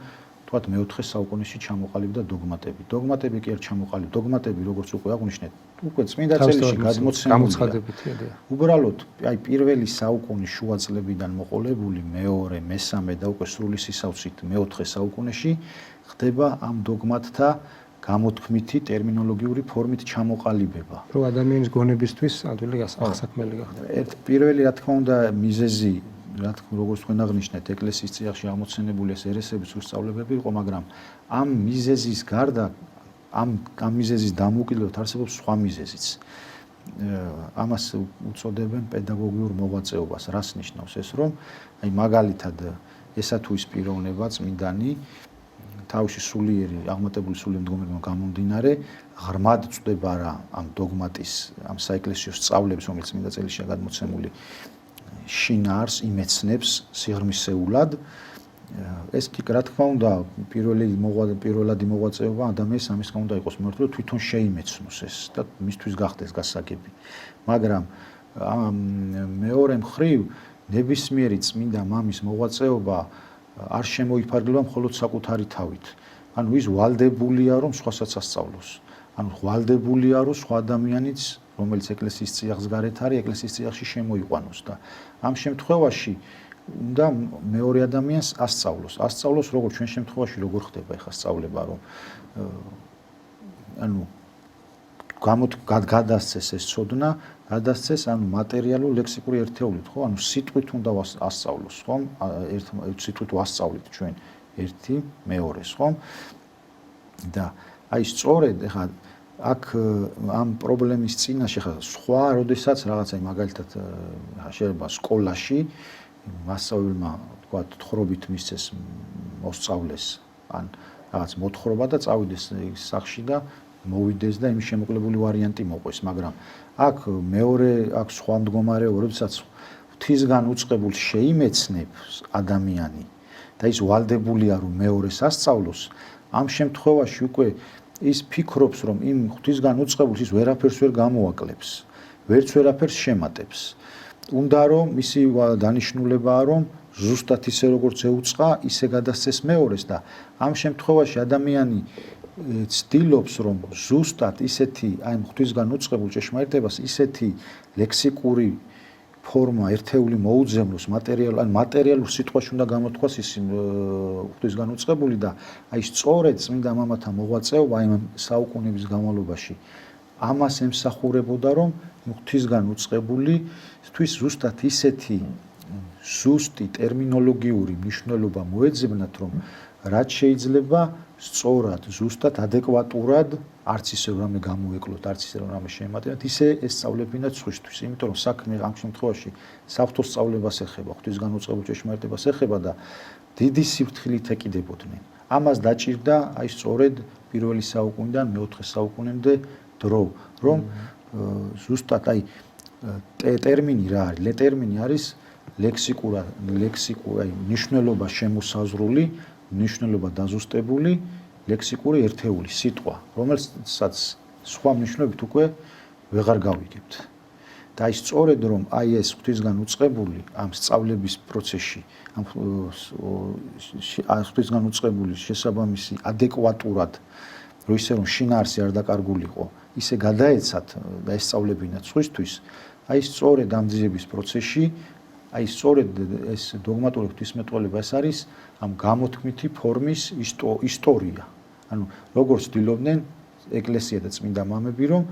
თქვათ მეოთხე საუკუნეში ჩამოყალიბდა დოგმატები. დოგმატები კი არ ჩამოყალიბდა. დოგმატები, როგორც უკვე აღნიშნეთ, უკვე წმინდა წერილში გადმოცემულია. უბრალოდ, აი პირველი საუკუნის შუა წლებიდან მოყოლებული მეორე, მესამე და უკვე სრული სისავსით მეოთხე საუკუნეში ხდება ამ დოგმატთა გამოთქმითი ტერმინოლოგიური ფორმით ჩამოყალიბება. რომ ადამიანის გონებისთვის ადვილი გასახსაქმელი გახდა. პირველი რა თქმა უნდა მიზეზი, როგორც თქვენ აღნიშნეთ, ეკლესიის წიაღში აღმოცენებული ეს ერესების სრულსწავლებები იყო, მაგრამ ამ მიზეზის გარდა, ამ მიზეზის დამოუკიდებლად არსებობს სხვა მიზეზიც. ამას უწოდებენ პედაგოგიურ მოღვაწეობას. რას ნიშნავს ეს, რომ აი მაგალითად ესა თუ ის პიროვნება წმინდანი თავისი სულიერი აღმატებული სულიერი მდგომარეობიდან გამომდინარე ღრმად წვდება რა ამ დოგმატის ამ საეკლესიო სწავლების რომელიც წმინდა წერილშია გადმოცემული შინაარს იმეცნებს სიღრმისეულად ეს კი რა თქმა უნდა პირველადი მოღვაწეობა ადამიანს ამის გამო უნდა იყოს მართლა რომ თვითონ შეიმეცნოს ეს და მისთვის გახდეს გასაგები მაგრამ მეორე მხრივ ნებისმიერი წმინდა მამის მოღვაწეობა არ შემოიფარგლება მხოლოდ საკუთარი თავით ანუ ის ვალდებულია რომ სხვასაც ასწავლოს ანუ ვალდებულია რომ სხვა ადამიანიც რომელიც ეკლესიის წიაღს გარეთ არის ეკლესიის წიაღში შემოიყვანოს და ამ შემთხვევაში უნდა მეორე ადამიანს ასწავლოს როგორც ჩვენ შემთხვევაში როგორ ხდება ეხა სწავლება რომ ანუ გადასცეს ეს ცოდნა გადასცეს ანუ მატერიალურ ლექსიკური ერთეულით ხო ანუ სიტყვით უნდა ასწავლოს ხო ერთ სიტყვით ვასწავლით ჩვენ ერთი მეორეს ხო და აი სწორედ ეხა აქ ამ პრობლემის წინაშე ხა სხვა როდესაც რაღაცა მაგალითად შეიძლება სკოლაში მასწავლებელმა თქვა თხრობით მისცეს მოსწავლეს ან რაღაც მოთხრობა და წავიდეს სახში და მოვიდეს და იმის შემოკლებული ვარიანტი მოყვეს მაგრამ აქ მეორე აქ სხვა მდგომარეობა როდესაც ღვთისგან უწყებულს შეიმეცნებს ადამიანი და ის ვალდებულია რომ მეორეს ასწავლოს ამ შემთხვევაში უკვე ის ფიქრობს რომ იმ ღვთისგან უწყებულს ის ვერაფერს ვერ გამოაკლებს ვერც ვერაფერს შემატებს უნდა რომ მისი დანიშნულებაა რომ ზუსტად ისე როგორც ეუწყა ისე გადასცეს მეორეს და ამ შემთხვევაში ადამიანი ცდილობს რომ ზუსტად ისეთი აი ღვთისგან უწყებულ ჭეშმარიტებას ისეთი ლექსიკური ფორმა ერთეული მოუძებნოს მატერიალურ სიტყვაში უნდა გამოთქვას ის ღვთისგან უწყებული და აი სწორედ წმინდა მამათა მოღვაწეობა აი საუკუნეების განმავლობაში ამას ემსახურებოდა რომ ღვთისგან უწყებულისთვის ზუსტად ისეთი ზუსტი ტერმინოლოგიური მნიშვნელობა მოეძებნათ რომ რაც შეიძლება სწორად ზუსტად ადეკვატურად არც ისე რამე გამოეკლოთ არც ისე რამე შეემატებინათ ისე ესწავლებინათ სხვისთვის იმიტომ რომ საქმე ამ შემთხვევაში საფრთხო სწავლებას ეხება ღვთისგან უწყებულ ჭეშმარიტებას ეხება და დიდი სიფრთხილით ეკიდებოდნენ ამას დაჭირდა აი სწორედ პირველი საუკუნიდან მეოთხე საუკუნემდე დრო რომ ზუსტად აი ტერმინი რა არის ტერმინი არის ლექსიკური აი ნიშნულობა შემოსაზრული ნიშნულობა დაზუსტებული ლექსიკური ერთეული სიტყვა რომელსაც სხვა მნიშვნელობით უკვე ვეღარ გავიგებთ და აი სწორედ რომ აი ეს ღვთისგან უწყებული ამ სწავლების პროცესში ამ ღვთისგან უწყებული შესაბამისი ადეკვატურად რომ ისე რომ შინაარსი არ დაკარგულიყო ისე გადაეცათ და ესწავლებინათ სხვისთვის აი სწორედ ამ ძიების პროცესში აი სწორედ ეს დოგმატური ღვთისმეტყველება ეს არის ამ გამოთქმითი ფორმის ისტორია ანუ როგორც ცდილობდნენ ეკლესია და წმინდა მამები რომ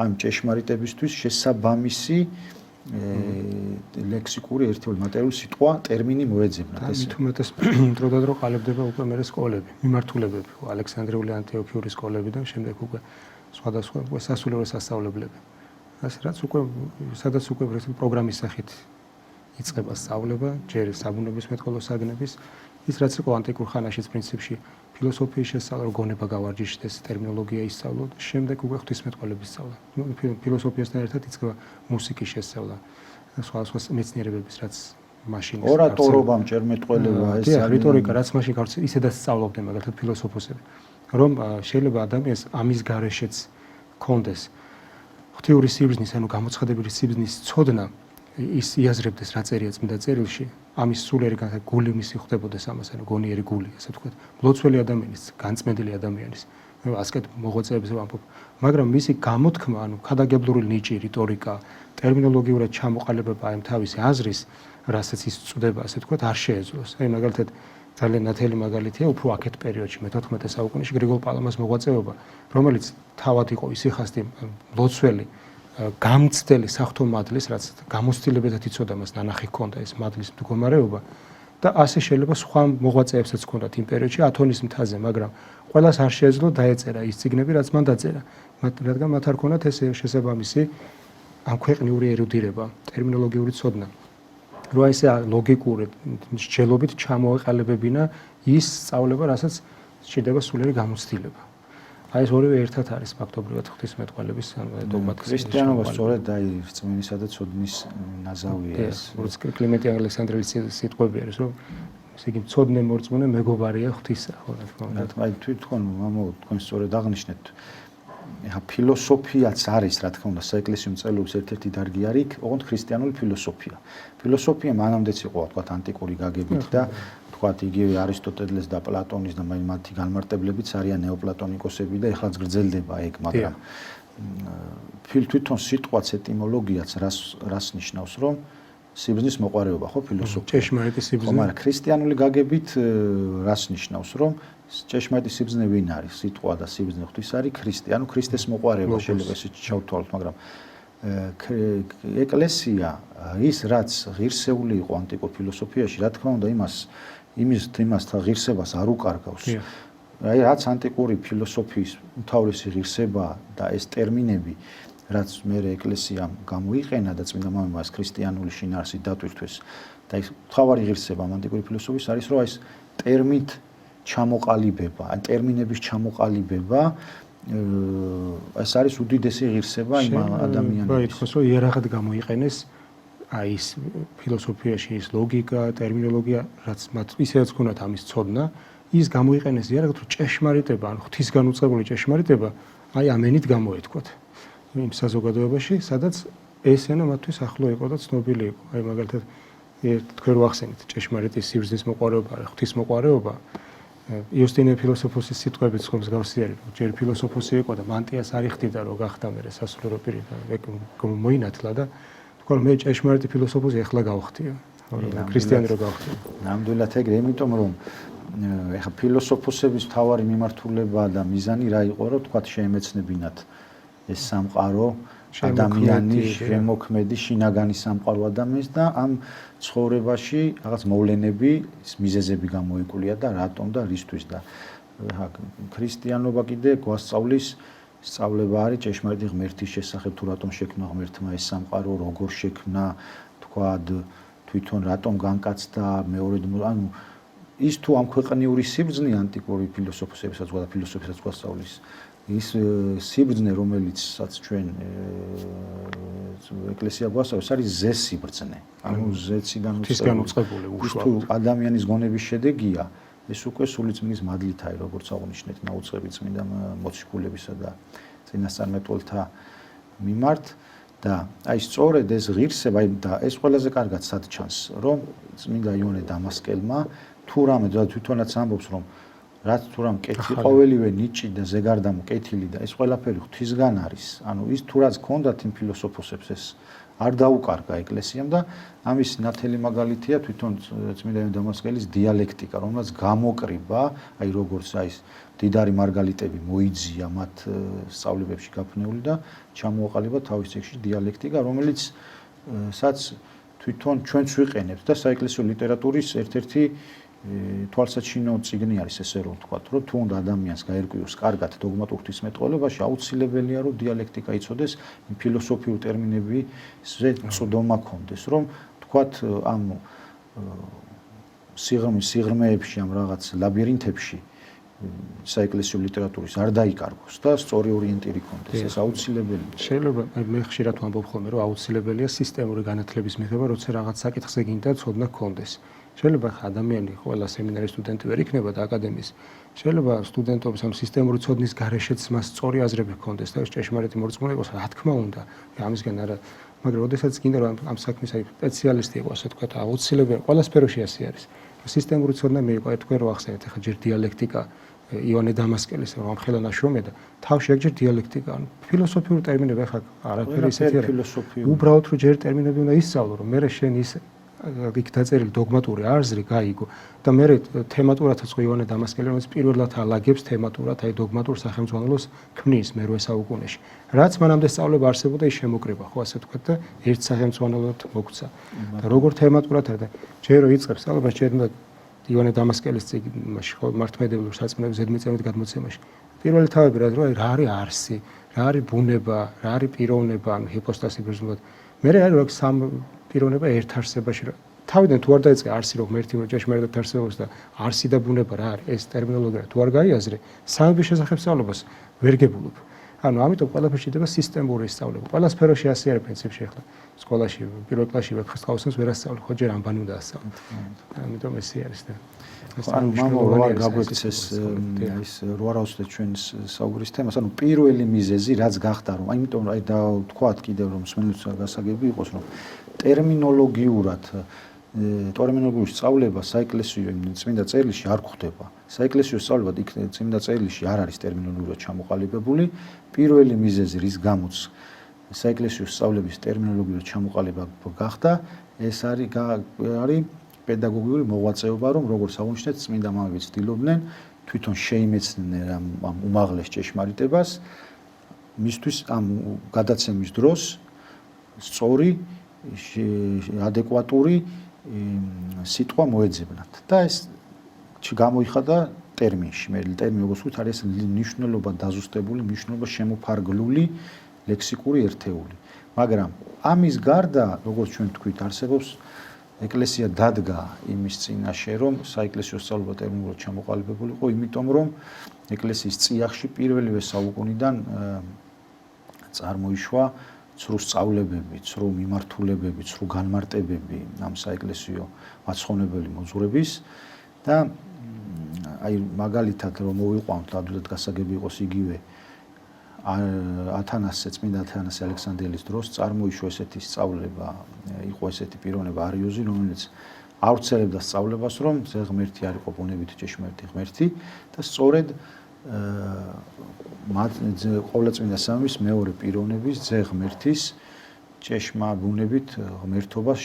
ამ ჭეშმარიტებისთვის შესაბამისი ლექსიკური ერთეული მატერიალური სიტყვა ტერმინი მოეძებნათ ეს თუმეტეს დროდადრო ყალიბდება უკვე მე სკოლები მიმართულებები ალექსანდრიული ანტიოქიური სკოლები და შემდეგ უკვე სხვადასხვა უკვე სასულიერო სასწავლებლები ასე რაც უკვე სადაც უკვე პროგრამის სახით იწყება სწავლება ჯერ საბუნებისმეტყველო საგნების ის რაც იყო ანტიკურ ხანაშიც პრინციპში ფილოსოფიის შესწავლა გონება გავარჯიშდეს ტერმინოლოგია ისწავლო და შემდეგ უკვე ღვთისმეტყველების სწავლა ფილოსოფიასთან ერთად იწყება მუსიკის შესწავლა სხვა მეცნიერებების რაც მაშინ ორატორობა მჭერმეტყველება ეს რიტორიკა რაც მაშინ გავრცელდა ისედაც სწავლობდნენ მაგალითად ფილოსოფოსები რომ შეიძლება ადამიანს ამის გარეშეც კონდეს ღვთიური სიბრძნის ანუ გამოცხადებითი სიბრძნის ცოდნა ის იაზრებდეს რა წერია წმინდა წერილში ამის სულიერი გული მისი ხდებოდეს ამას ანუ გონიერი გული ასე ვთქვათ მლოცველი ადამიანის განწმენდილი ადამიანის მე ასკეთ მოღვაწეებს ვამბობ მაგრამ მისი გამოთქმა ანუ ქადაგებლური ნიჭი რიტორიკა ტერმინოლოგიურად ჩამოყალიბება აი თავისი აზრის რასაც ის წვდება ასე ვთქვათ არ შეეძლოს აი მაგალითად ძალიან ნათელი მაგალითია უფრო აქეთ პერიოდში მე-14 საუკუნეში გრიგოლ პალამას მოღვაწეობა რომელიც თავად იყო ისიხასტი მლოცველი გამცდელი საღვთო მადლის რაც გამოცდილებედად იცოდა მას ნანახი ჰქონდა ეს მადლის მდგომარეობა და ასე შეიძლება სხვა მოღვაწეებსაც ჰქონდათ იმ პერიოდში ათონის მთაზე მაგრამ ყველას არ შეეძლო დაეწერა ის წიგნები რაც მან დაწერა რადგან მათ არ ქონდათ ეს შესაბამისი ამ ქვეყნიური ერუდირება ტერმინოლოგიური ცოდნა რომ ესე ლოგიკური მსჯელობით ჩამოეყალიბებინა ის სწავლება რასაც სჭირდება სულიერი გამოცდილება. აი ეს ორივე ერთად არის ფაქტობრივად ღვთისმეტყველების დოგმატიკის. ქრისტიანობა სწორედ აი რწმენისა და ცოდნის ნაზავია ეს. როგორც კლიმენტი ალექსანდრელის სიტყვები არის, რომ ესე იგი ცოდნე მორწმუნე მეგობარია ღვთისა, ხო რა თქმა უნდა. აი თვითონ მამაო თქვენ სწორედ აღნიშნეთ. ეხა ფილოსოფიაც არის, რა თქმა უნდა, საეკლესიო მწერლობის ერთ-ერთი დარგი არის, ოღონდ ქრისტიანული ფილოსოფია. ფილოსოფია მანამდეც იყო, თქვათ, ანტიკური გაგებით და თქვათ, იგივე არისტოტელეს და პლატონის და მათი განმარტებლებიც არიან ნეოპლატონიკოსები და ეხლაც გრძელდება ეგ, მაგრამ თვითონ სიტყვაც ეტიმოლოგიაც რას ნიშნავს, რომ სიბრძნის მოყვარეობა, ხო, ფილოსოფია. ჭეშმარიტი სიბრძნე. მაგრამ ქრისტიანული გაგებით რას ნიშნავს, რომ ჭეშმარიტი სიბრძნე ვინ არის? სიტყვა და სიბრძნე ღვთის არის ქრისტე, ანუ ქრისტეს მოყვარეობა შეიძლება ესე ჩავთვალოთ, მაგრამ ეკლესია ის რაც ღირსეული იყო ანტიკურ ფილოსოფიაში, რა თქმა უნდა, იმასთან ღირსებას არ უკარგავს. აი რაც ანტიკური ფილოსოფიის უმთავრესი ღირსება და ეს ტერმინები რაც მე ეკლესიამ გამოიყენა და წმინდა მამამ მას ქრისტიანული შინაარსით დატვირთვეს და ის მთავარი ღირსება ანტიკური ფილოსოფიის არის რომ ეს ტერმით ჩამოყალიბება, ან ტერმინების ჩამოყალიბება ეს არის უდიდესი ღირსება იმ ადამიანის. აი თქოს რომ იერარქად გამოიყენეს აი ეს ფილოსოფიაში ის ლოგიკა, ტერმინოლოგია, რაც მათ ისედაც ქონათ ამის ცოდნა, ის გამოიყენეს იერარქად რომ ჭეშმარიტება, ან ღვთისგან უწყებული ჭეშმარიტება აი ამენით გამოეთქვათ. იმ საზოგადოებაში, სადაც ეს ენა მათთვის ახლო იყო და ცნობილი იყო. აი მაგალითად თქვენ რო ახსენეთ ჭეშმარიტის სიბრძნის მოყვარეობა, ღვთის მოყვარეობა. იუსტინე ფილოსოფოსის სიტყვებით ხომ მსგავსი არის, რომ ჯერ ფილოსოფოსი იყო და მანტიას არ იხდიდა, რომ გახდა მერე სასულიერო პირი და მოინათლა და თქვა რომ მე ჭეშმარიტი ფილოსოფოსი ახლა გავხდია. ქრისტიანი რო გავხდია. ნამდვილად ეგრე, იმიტომ რომ ეხა ფილოსოფოსების მთავარი მიმართულება და მიზანი რა იყო, რომ თქვა შეემეცნებინათ ეს სამყარო ადამიანის შემოქმედი შინაგანი სამყარო ადამიანის და ამ ცხოვრებაში რაღაც მოვლენები, მიზეზები გამოიკვლია და რატომ და რისთვის და ქრისტიანობა კიდე გვასწავლის სწავლება არის ჭეშმარიტი ღმერთის შესახებ თუ რატომ შექმნა ღმერთმა ეს სამყარო, როგორ შექმნა, თქვა თვითონ რატომ განკაცდა მეორედ ანუ ის თუ ამ ქვეყნიური სიბრძნე ანტიკური ფილოსოფოსებისაც და ფილოსოფიასაც გვასწავლის ის სიბრძნე რომელიცაც ჩვენ ეკლესია გვასწავლის არის ზესიბრძნე. ანუ ზეციდან უწყებული უშუალოდ. თუ ადამიანის გონების შედეგია, ეს უკვე სულიწმინდის მადლით არის, როგორც აღნიშნეთ, ნაუწყები წმინდა მოციქულებისა და წინასწარმეტყველთა მიმართ და აი სწორედ ეს ღირსება და ეს ყველაზე კარგად სად ჩანს, რომ წმინდა იოანე დამასკელმა თუ რამე და თვითონაც ამბობს, რომ რაც თუ რამ კეთილი ყოველივე ნიჭი და ზეგარდამო კეთილი და ეს ყველაფერი ღვთისგან არის. ანუ ის თუ რაც ჰქონდათ იმ ფილოსოფოსებს ეს არ დაუკარგა ეკლესიამ და ამის ნათელი მაგალითია თვითონ წმინდა იოანე დამასკელის დიალექტიკა, რომელიც გამოკრიბა, აი როგორც აი დიდარი მარგალიტები მოიძია მათ სწავლებებში გაფრნეული და ჩამოაყალიბა თავის წიგნში დიალექტიკა, რომელიც სადაც თვითონ ჩვენც ვიყენებთ და საეკლესიო ლიტერატურის ერთ-ერთი თვალსაჩინო წიგნი არის ესე რომ ვთქვათ, რომ თუ უნდა ადამიანს გაერკვიოს კარგად დოგმატურ ღვთისმეტყველებაში, აუცილებელია რომ დიალექტიკა იცოდეს, იმ ფილოსოფიურ ტერმინებზე წვდომა ქონდეს, რომ ვთქვათ ამ სიღრმეებში, ამ რაღაც ლაბირინთებში საეკლესიო ლიტერატურის არ დაიკარგოს და სწორი ორიენტირი ქონდეს, ეს აუცილებელია. შეიძლება მე ხშირად ვამბობ ხოლმე, რომ აუცილებელია სისტემური განათლების მიღება, როცა რაღაც საკითხზე გინდა ცოდნა ქონდეს. შეიძლება ადამიანი ყველა სემინარის სტუდენტი ვერ იქნება და აკადემიის შეიძლება სტუდენტობის ამ სისტემური ცოდნის გარეშეც მას სწორი აზრები ჰქონდეს და ჭეშმარიტი მორწმუნე იყოს, რა თქმა უნდა, ამისგან არა, მაგრამ ოდესაც გინდა რომ ამ საქმის აი სპეციალისტი იყოს, ასე ვთქვათ, აუცილებელია, ყველა სფეროში ასე არის. სისტემური ცოდნა მიიღო, თქვენ რო ახსენეთ, ახლა ჯერ დიალექტიკა იოანე დამასკელის რომ ამხელა ნაშრომია და თავში აქ ჯერ დიალექტიკა, ანუ ფილოსოფიური ტერმინები ახლა არაფერი ისეთი არა. უბრალოდ რომ ჯერ ტერმინები უნდა ისწავლო, რომ მე შენ ის იქ დაწერილი დოგმატური აზრი გაიგო და მე თემატურადაც ხო იოანე დამასკელი რომელიც პირველად ალაგებს თემატურად აი დოგმატურ სახელმძღვანელოს ქმნის მე-8 საუკუნეში. რაც მანამდე სწავლება არსებობდა ის შემოკრიბა, ხო ასე ვთქვათ და ერთ სახელმძღვანელოდ მოგვცა. და როგორ თემატურად და ჯერ რო იწყებს სწავლებას ჯერ უნდა იოანე დამასკელის წიგნში ხო მართლმადიდებლურ სარწმუნოების ზედმიწევნით გადმოცემაში. პირველი თავები რა არის არსი, რა არის ბუნება, რა არის პიროვნება, ანუ ჰიპოსტასი ბერძნულად. მე არის რომ სამ პიროვნება ერთ არსებაში თავიდან თუ არ დაიწყე არსი რომ ღმერთი ჭეშმარიტად არსებობს და არსი და ბუნება რა არის ეს ტერმინოლოგია თუ არ გაიაზრე სამების შესახებ სწავლებას ვერ გებულობ. ანუ ამიტომ ყველაფერში ხდება სისტემური სწავლება. ყველა სფეროში ასე არის პრინციპში ახლა. სკოლაში პირველ კლასში ვეფხისტყაოსნებს ვერ ასწავლე, ხო ჯერ ამბანი უნდა ასწავლე. ამიტომ ესე არის და ანუ მამო რო არ გაგვექცეს ის რო არ ავსვეთ ჩვენს საუბრის თემას, ანუ პირველი მიზეზი რაც გახდა რომ აიმიტომ აი და თქვათ კიდევ რომ მსმენელს გასაგები იყოს რომ ტერმინოლოგიურად სწავლება საეკლესიო წმინდა წერილში არ გვხდება. საეკლესიო სწავლება იქ წმინდა წერილში არ არის ტერმინოლოგიურად ჩამოყალიბებული. პირველი მიზეზი რის გამოც საეკლესიო სწავლების ტერმინოლოგიურად ჩამოყალიბება გახდა, ეს არის პედაგოგიური მოღვაწეობა, რომ როგორც აღნიშნეთ, წმინდა მამები ცდილობდნენ თვითონ შეიმეცნენ ამ უმაღლეს ჭეშმარიტებას, მისთვის ამ გადაცემის დროს სწორი, ადეკვატური სიტყვა მოეძებნათ. და ეს გამოიხადა ტერმინში. მე ტერმინი როგორც ვთქვით, არის ნიშნულობა დაზუსტებული, ნიშნულობა შემოფარგლული ლექსიკური ერთეული. მაგრამ ამის გარდა, როგორც ჩვენ ვთქვით, არსებობს ეკლესია დადგა იმის წინაშე, რომ საეკლესიო სწავლება ტერმინულად ჩამოყალიბებული იყო, იმიტომ რომ ეკლესიის წიაღში პირველივე საუკუნიდან წარმოიშვა ცრუ სწავლებები, ცრუ მიმართულებები, ცრუ განმარტებები ამ საეკლესიო მაცხოვნებელი მოძღვრების და აი მაგალითად რომ მოვიყვანოთ, ადვილად გასაგები იყოს იგივე ათანასე წმინდა ათანასე ალექსანდრიელის დროს წარმოიშვა ესეთი სწავლება, იყო ესეთი პიროვნება არიოზი, რომელიც ავრცელებდა სწავლებას, რომ ზე ღმერთი არ იყო ბუნებით ჭეშმარიტი ღმერთი და სწორედ ყოვლადწმინდა სამების მეორე პიროვნების ზე ღმერთის ბუნებით ღმერთობას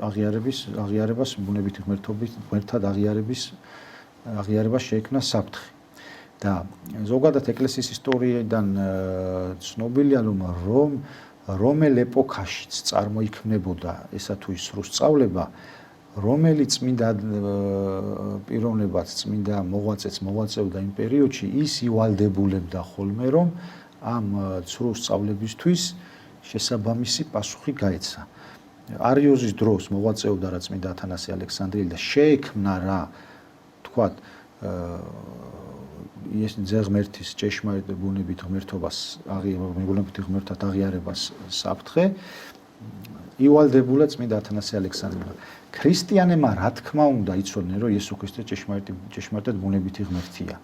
აღიარებას ბუნებით ღმერთად აღიარებას შეექმნა საფრთხე. და ზოგადად ეკლესიის ისტორიიდან ცნობილია რომ რომელ ეპოქაშიც წარმოიქმნებოდა ესა თუ ის სრულ სწავლება, რომელიც წმინდა პიროვნებაც წმინდა მოღვაწეც მოღვაწეობდა იმ პერიოდში, ის ივალდებულებდა ხოლმე რომ ამ სრულ სწავლებისთვის შესაბამისი პასუხი გაეცა. არიოზის დროს მოღვაწეობდა რა წმინდა ათანასე ალექსანდრიელი და შეექმნა რა თქვათ ეს ძაღმერთის ჭეშმარიტ ბუნებით ღმერთობას ღმერთად აღიარებას საფრთხე ივალდებულა წმინდა ათანასე ალექსანდრიელმა. ქრისტიანებმა რა თქმა უნდა იცოდნენ რომ იესო ქრისტე ჭეშმარიტად ბუნებითი ღმერთია.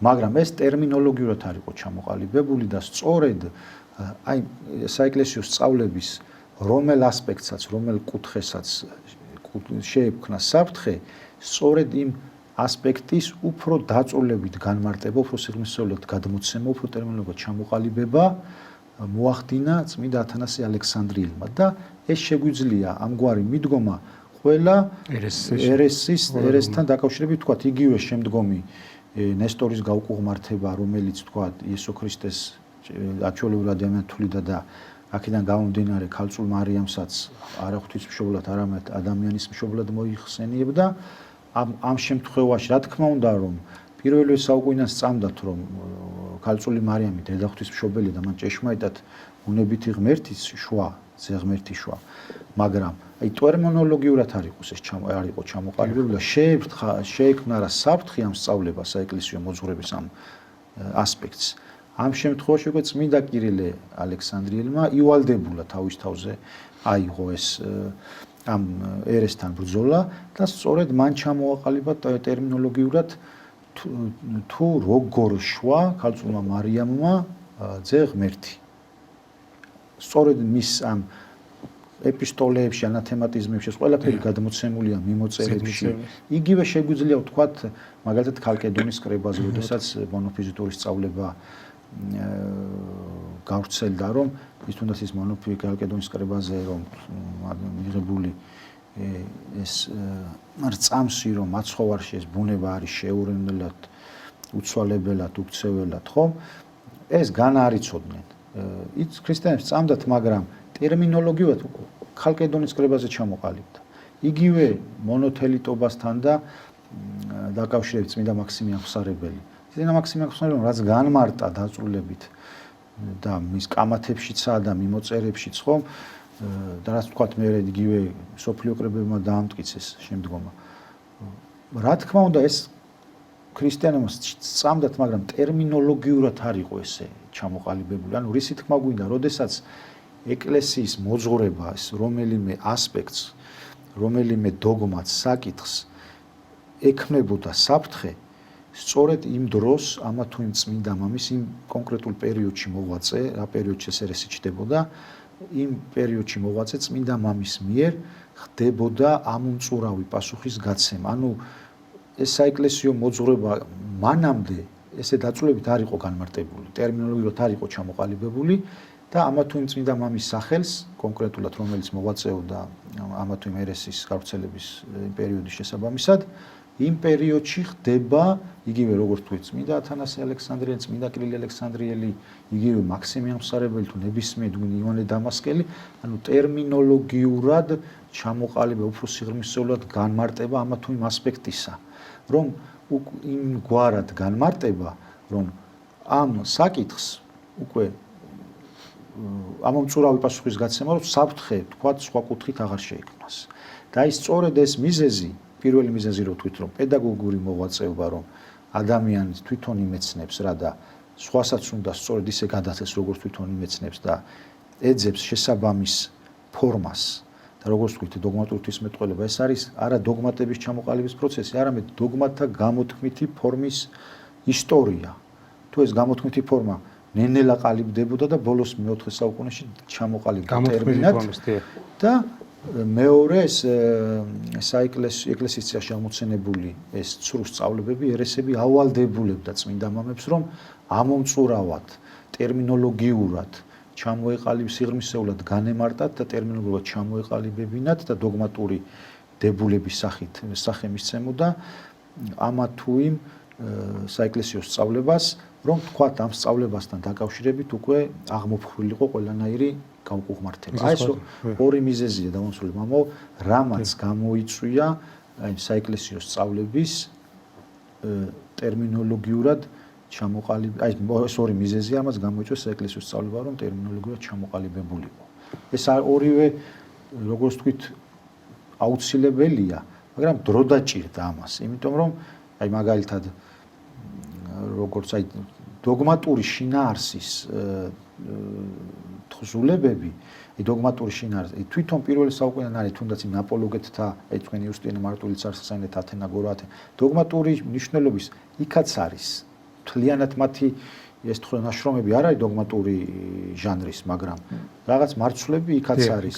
მაგრამ ეს ტერმინოლოგიურად არ იყო ჩამოყალიბებული და სწორედ აი საეკლესიო სწავლების რომელ ასპექტსაც, რომელ კუთხესაც შეექმნა საფრთხე, სწორედ იმ ასპექტის უფრო დაწოლებით განმარტება, უფრო სიღრმისეულად გადმოცემა, უფრო ტერმინოლოგიურად ჩამოყალიბება მოახდინა წმინდა ათანასე ალექსანდრიელმა და ეს შეგვიძლია ამგვარი მიდგომა ყველა ერესთან დაკავშირებით თქვათ იგივე შემდგომი ნესტორის გაუკუღმართება, რომელიც თქვათ იესო ქრისტეს აჩვეულებრივ ადამიანად თვლიდა და აქედან გამომდინარე ქალწულ მარიამსაც არა ღვთისმშობლად, არამედ ადამიანის მშობლად მოიხსენიებდა. ამ შემთხვევაში რა თქმა უნდა რომ პირველი საუკუნიდან სწამდათ რომ ქალწული მარიამი დედა ღვთისმშობელი და მან ჭეშმარიტად ბუნებითი ღმერთის შვა, ზეღმერთი შვა, მაგრამ აი ტერმინოლოგიურად არ იყო ჩამოყალიბებული და შეექმნა რა საფრთხე ამ სწავლებას საეკლესიო მოძღვრების ამ ასპექტს. ამ შემთხვევაში უკვე წმინდა კირილე ალექსანდრიელმა ივალდებულა თავის თავზე აიღო ეს ამ ერესთან ბრძოლა და სწორედ მან ჩამოაყალიბა ტერმინოლოგიურად თუ როგორ შვა ქალწულმა მარიამმა ძე ღმერთი. სწორედ მის ამ ეპისტოლეებში, ანათემატიზმებში ყველაფერი გადმოცემულია მიმოწერებში. იგივე შეგვიძლია ვთქვათ მაგალითად ქალკედონის კრებაზე, როდესაც მონოფიზიტური სწავლება გავრცელდა, რომ ის თუნდაც ის ქალკედონის კრებაზე რომ მიღებული ეს რწამსი რომ მაცხოვარში ეს ბუნება არის შეურენელად, უცვალებელად, უქცეველად, ხო? ეს განაარიცოდნენ. ის ქრისტიანებს წამდათ, მაგრამ ტერმინოლოგიურად ქალკედონის კრებაზე ჩამოყალიბდა. იგივე მონოთელიტობასთან და დაკავშირებით წმინდა მაქსიმე აღსარებელი. წმინდა მაქსიმე აღსარებელი რაც განმარტა დაწვრილებით და მის კამათებშიცაა და მიმოწერებშიც, ხო? და რაც თქვათ მე იგივე სოფლიო კრებებმა დაამტკიცეს შემდგომა. რა თქმა უნდა ეს ქრისტიანებმა სწამდათ, მაგრამ ტერმინოლოგიურად არ იყო ესე ჩამოყალიბებული. ანუ რისი თქმა გვინდა, როდესაც ეკლესიის მოძღვრებას რომელიმე ასპექტს, რომელიმე დოგმატს, საკითხს ექმნებოდა საფრთხე, სწორედ იმ დროს ამა თუ იმ წმინდა მამის იმ კონკრეტულ პერიოდში მოღვაწე, რა პერიოდში ეს ერესი ჩდებოდა, იმ პერიოდში მოღვაწე წმინდა მამის მიერ ხდებოდა ამომწურავი პასუხის გაცემა. ანუ ეს საეკლესიო მოძღვრება მანამდე ესე დაწვრილებით არ იყო განმარტებული, ტერმინოლოგიურად არ იყო ჩამოყალიბებული და ამა თუ იმ წმინდა მამის სახელს კონკრეტულად რომელიც მოღვაწეობდა ამა თუ იმ ერესის გავრცელების პერიოდის შესაბამისად იმ პერიოდში ხდება იგივე როგორც თქვით წმინდა ათანასე ალექსანდრიელი, წმინდა კირილი ალექსანდრიელი, იგივე მაქსიმე ამსარებელი თუ ნებისმიერ იონე დამასკელი, ანუ ტერმინოლოგიურად ჩამოყალიბება უფრო სიღრმისეულად განმარტება ამა თუ იმ ასპექტისა, რომ იმ გვარად განმარტება, რომ ამ საკითხს უკვე ამომწურავი პასუხის გაცემა, რომ საფრთხე თქვა სხვა კუთხით აღარ შეიქმნას. და ის სწორედ ეს მიზეზი პირველი მიზეზი რო თქვით რომ პედაგოგური მოღვაწეობა რომ ადამიანს თვითონ იმეცნებს რა და სხვასაც უნდა სწორედ ისე გადაცეს როგორც თვითონ იმეცნებს და ეძებს შესაბამის ფორმას და როგორც თქვით დოგმატური ღვთისმეტყველება ეს არის არა დოგმატების ჩამოყალიბების პროცესი, არამედ დოგმათა გამოთქმითი ფორმის ისტორია. თუ ეს გამოთქმითი ფორმა ნენელა ყალიბდებოდა და ბოლოს მე-4 საუკუნეში ჩამოყალიბდა ტერმინად და მეორე ეს ეკლესიის წინაშე აღმოცენებული ეს ცრუ სწავლებები ერესები ავალდებულებდა წმინდა მამებს რომ ამომწურავად ტერმინოლოგიურად ჩამოეყალიბ სიღრმისეულად განემარტათ და ტერმინოლოგიურად ჩამოეყალიბებინათ და დოგმატური დებულების სახე მისცემოდა ამა თუ იმ საეკლესიო სწავლებას რომ თქვათ ამ სწავლებასთან დაკავშირებით უკვე აღმოფხვრილიყო ყველანაირი გაუკუღმართება. აი ეს ორი მიზეზია დავამსვლელი მამო, რამაც გამოიწვია აი საეკლესიო სწავლების ტერმინოლოგიურად ჩამოყალიბება. აი ეს ორი მიზეზია, რამაც გამოიწვია საეკლესიო სწავლება, რომ ტერმინოლოგიურად ჩამოყალიბებულიყო. ეს ორივე როგორც თქვით აუცილებელია, მაგრამ დრო დაჭირდა ამას, იმიტომ რომ აი მაგალითად როგორც აი დოგმატური შინაარსის თხზულებები, დოგმატური შინაარსი თვითონ პირველი საუკუნიდან არის თუნდაც იმ აპოლოგეტთა, აი თქვენი იუსტინე მარტვილი ცარსახსენეთ ათენა გორათე, დოგმატური მნიშვნელობის იქაც არის. მთლიანად მათი ეს თქვენ ნაშრომები არ არის დოგმატური ჟანრის, მაგრამ რაღაც მარცვლები იქაც არის.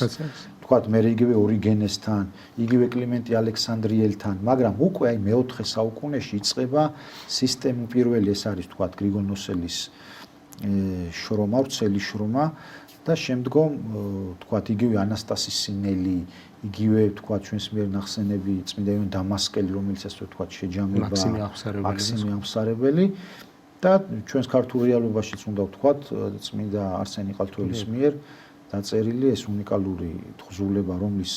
თქვათ მე იგივე ორიგენესთან, იგივე კლიმენტი ალექსანდრიელთან, მაგრამ უკვე აი მე-4 საუკუნეში იწყება სისტემა პირველი ეს არის თქვათ გრიგოლ ნოსელის შრომა, ვრცელი შრომა და შემდგომ თქვათ იგივე ანასტასი სინელი, იგივე თქვათ ჩვენს მიერ ნახსენები წმინდა იონე დამასკელი, რომელიც ასე თქვათ შეჯამება მაქსიმე ამსარებელი და ჩვენს ქართულ რეალობაშიც უნდა ვთქვათ წმინდა არსენი ყალთველის მიერ დაწერილი ეს უნიკალური თხზულება, რომლის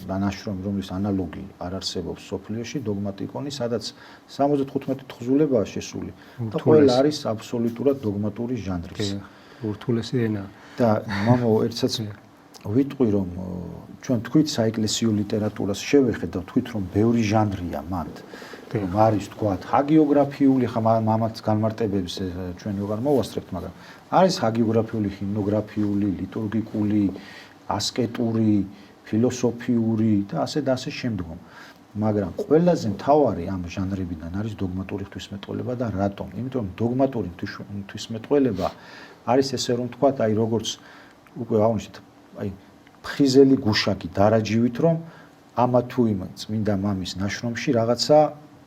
ნაშრომი, რომლის ანალოგი არ არსებობს სოფლიოში, დოგმატიკონი, სადაც 75 თხზულებაა შესული და ყველა არის აბსოლუტურად დოგმატური ჟანრის. ურთულესი ენა. და მამო ერთსაც ვიტყვი რომ ჩვენ თქვით საეკლესიო ლიტერატურას შევეხედავ, თქვით რომ ბევრი ჟანრია მანდ. რომ არის თქვათ ჰაგიოგრაფიული, ხა მამაც განმარტებებს ჩვენ ვეღარ მოვასწრებთ, მაგრამ არის ჰაგიოგრაფიული, ჰიმნოგრაფიული, ლიტურგიკული, ასკეტური, ფილოსოფიური და ასე შემდგომ. მაგრამ ყველაზე მთავარი ამ ჟანრებიდან არის დოგმატური ღვთისმეტყველება და რატომ? იმიტომ რომ დოგმატური ღვთისმეტყველება არის ესე რომ თქვათ, აი როგორც უკვე აღნიშნეთ, აი ფხიზელი გუშაკი დარაჯივით რომ ამა თუ იმ წმინდა მამის ნაშრომში რაღაცა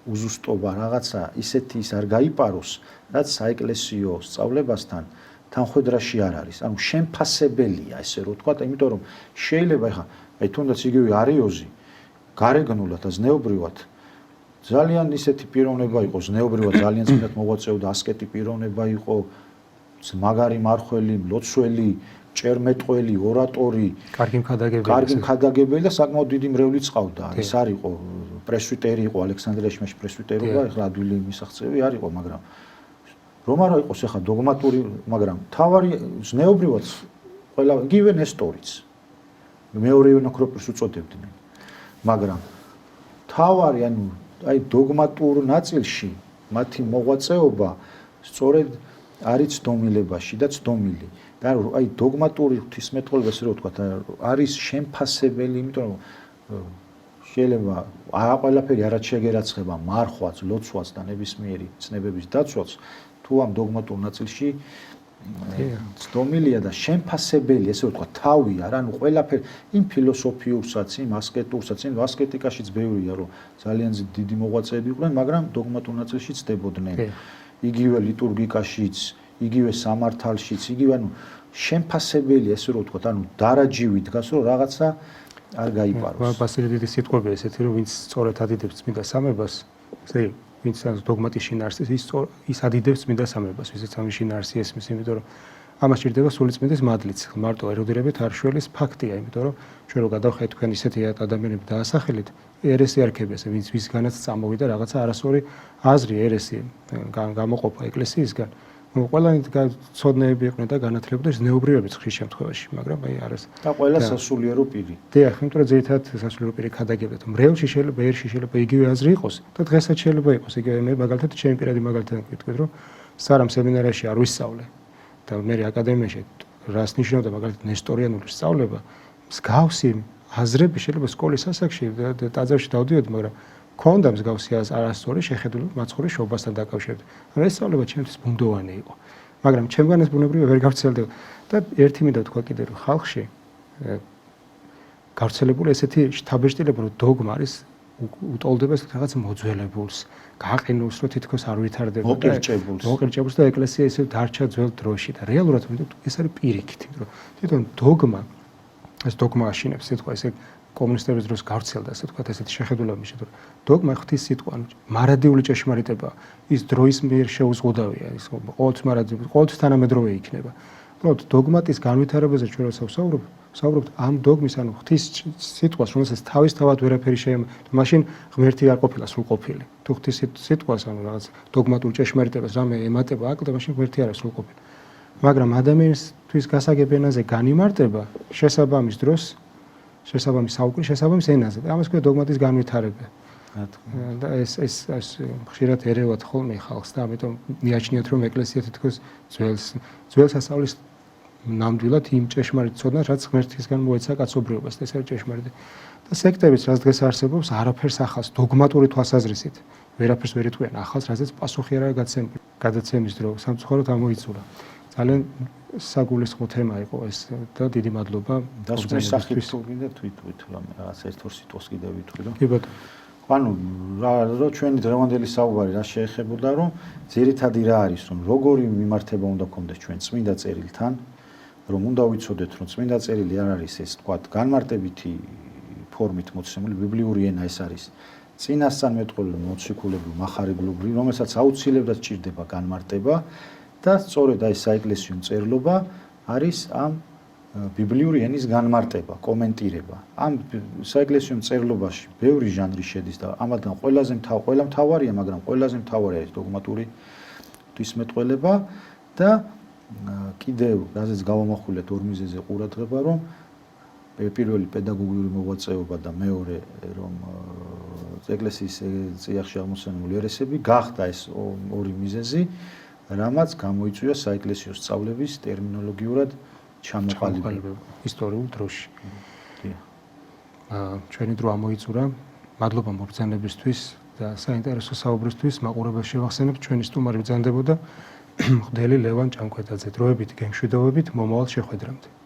უზუსტობა, რაღაცა ისეთი ის არ გაიპაროს, რაც საეკლესიო სწავლებასთან თანხვედრაში არ არის. ანუ შემფასებელია ესე რომ ვთქვათ, იმიტომ რომ შეიძლება ეხა აი თუნდაც იგივე არიოზი გარეგნულად და ზნეობრივად ძალიან ისეთი პიროვნება იყო, ზნეობრივად ძალიან წმინდად მოღვაწეობდა, ასკეტი პიროვნება იყო, მაგარი მარხველი, მლოცველი, ჭერმეტყველი, ორატორი, კარგი მქადაგებელი და საკმაოდ დიდი მრევლი წყავდა. ეს არ იყო პრესვიტერი იყო ალექსანდრიაში, მაშინ პრესვიტერობა, ეხლა ადვილი მისაღწევი არ იყო, მაგრამ რომ არა იყოს ეხლა დოგმატური, მაგრამ თავარი ზნეობრივად ყველა იგივე ნესტორიც. მეორე ევნოქროპირს უწოდებდნენ. მაგრამ თავარი აი დოგმატურ ნაწილში მათი მოღვაწეობა სწორედ არის ცდომილებაში და ცდომილი. და აი დოგმატური ღვთისმეტყველება ესე რომ ვთქვათ, არის შემფასებელი, იმიტომ რომ შეიძლება ყველაფერი არაც შეგერაცხება, მარხვაც, ლოცვაც და ნებისმიერი ცნებების დაცვაც, თუ ამ დოგმატურ ნაწილში ცდომილია და შემფასებელი, ესე ვთქვათ, თავი არა, ყველაფერი იმ ფილოსოფიურსაც, იმ ასკეტურსაც, იმ ასკეტიკაშიც ბევრია, რომ ძალიან დიდი მოღვაწეები იყვნენ, მაგრამ დოგმატურ ნაწილში ცდებოდნენ. იგივე ლიტურგიკაშიც, იგივე სამართალშიც, იგივე შემფასებელი, ესე რომ ვთქვათ, დარაჯივი დგას, რომ რაღაცა არ გაიპაროს. ბასილი დიდი სიტყვები ესეთი, რომ ვინც სწორად ადიდებს წმინდა სამებას, ვინც დოგმატის შინაარსს ის ადიდებს წმინდა სამებას, ვისაც ამ შინაარსი ესმის, იმიტომ რომ ამას ჭირდება სულიწმინდის მადლიც. მარტო ეროდირებით არ შველის ფაქტია, იმიტომ რომ ჩვენ რო გადავხედეთ თქვენ ისეთი ადამიანები დაასახელეთ, ერესი არქებია, ვინც ვისგანაც წამოვიდა რაღაცა არასწორი აზრი, ერესი გამოყოფა ეკლესიისგან. ყველანი ცოდნეები იყვნენ და განათლებდნენ ზნეობრიობებს ხშირ შემთხვევაში, მაგრამ აი არის და ყველა სასულიერო პირი. დიახ, იმიტომ რომ ძირითადად სასულიერო პირი ქადაგებდა. მრევლში შეიძლება, ერში შეიძლება იგივე აზრი იყოს და დღესაც შეიძლება იყოს იგივე. მე მაგალითად ჩემი პირადი მაგალითად ვიტყვი, რომ სარამ სემინარიაში არ ვისწავლე და მე აკადემიაში რას ნიშნავდა მაგალითად ნესტორიანული სწავლება, მსგავსი აზრები შეიძლება სკოლის ასაკში და ტაძარში დავდიოდი, მაგრამ ქონდა მსგავსი არასწორი შეხედულება მაცხოვრის შობასთან დაკავშირებით. ეს სწავლება ჩემთვის ბუნდოვანი იყო. მაგრამ ჩემგან ეს ბუნებრივია ვერ გავრცელდება და ერთი მინდა თქვა კიდე რომ ხალხში გავრცელებული ესეთი შთაბეჭდილება რომ დოგმა არის უტოლდება რაღაც მოძველებულს, გაყინულს, რომ თითქოს არ ვითარდება და მოკერჭებულს და ეკლესია ისე დარჩა ძველ დროში და რეალურად ეს არის პირიქით, რომ თვითონ დოგმა ეს დოგმა აშინებს, სიტყვა ესე კომუნისტების დროს გავრცელდა, ასე ვთქვათ, ესეთი შეხედულება მიშეთ, რომ დოგმა ღვთის სიტყვა, მარადიული ჭეშმარიტება, ის დროის მიერ შეუზღუდავია, ის ყოველთვის მარადიული, ყოველთვის თანამედროვე იქნება. უბრალოდ დოგმატის განვითარებაზე ჩვენ ვსაუბრობთ ამ დოგმის, ღვთის სიტყვას, რომელსაც თავისთავად ვერაფერი შეემატა, მაშინ ღმერთი არ ყოფილა სრულყოფილი. თუ ღვთის სიტყვას, რაღაც დოგმატურ ჭეშმარიტებას რამე ემატება აკლდა, მაშინ ღმერთი არ არის სრულყოფილი. მაგრამ ადამიანისთვის გასაგებ ენაზე განიმარტება შესაბამის დროს შესაბამის საუკუნის შესაბამის ენაზე და ამას ქვია დოგმატის განვითარება. და ეს ხშირად ერევათ ხოლმე ხალხს და ამიტომ მიაჩნიათ რომ ეკლესია თითქოს ძველ სასწავლის ნამდვილად იმ ჭეშმარიტ ცოდნას რაც ღმერთისგან მოეცა კაცობრიობას და ეს არის ჭეშმარიტი. და სექტებიც რაც დღეს არსებობს არაფერს ახალს დოგმატური თვალსაზრისით ვერაფერს ვერ იტყვიან ახალს რასაც პასუხი არ არის გადაცემის დრო სამწუხაროდ ამოიწურა. ძალიან საგულისხმო თემა იყო ეს და დიდი მადლობა დასკვნის სახით თუ კიდე თვითონ რაღაც ერთ-ორ სიტყვას კიდე ვიტყვი რომ კი ბატონო რა ჩვენი დღევანდელი საუბარი რა შეეხებოდა რომ ძირითადი რა არის რომ როგორი მიმართება უნდა გქონდეს ჩვენ წმინდა წერილთან რომ უნდა ვიცოდეთ რომ წმინდა წერილი არ არის ეს თქვა განმარტებითი ფორმით მოცემული ბიბლიური ენა ეს არის წინასწარმეტყველო მოციქულები מחარებლობრივი რომელსაც აუცილებლად სჭირდება განმარტება და სწორედ აი საეკლესიო წერილობა არის ამ ბიბლიური ენის განმარტება, კომენტირება. ამ საეკლესიო წერილობაში ბევრი ჟანრი შედის და ამათგან ყველაზე მთავარია, მაგრამ ყველაზე მთავარი არის დოგმატური ღვთისმეტყველება და კიდევ რაზეც გავამახვილეთ ორ მიზეზზე ყურადღება, რომ პირველი პედაგოგიური მოღვაწეობა და მეორე რომ ეკლესიის წიაღში აღმოცენებული ერესები გახდა ეს ორი მიზეზი, რამაც გამოიწვია საეკლესიო სწავლების ტერმინოლოგიურად ჩამოყალიბება ისტორიულ დროში. ჩვენი დრო ამოიწურა. მადლობა მოგზაურობისთვის და საინტერესო საუბრისთვის. მაყურებელს შევახსენებთ ჩვენი სტუმარი ბრძანდებოდა მღვდელი ლევან ჭანქვედაძე. დროებით გემშვიდობებით მომავალ შეხვედრამდე.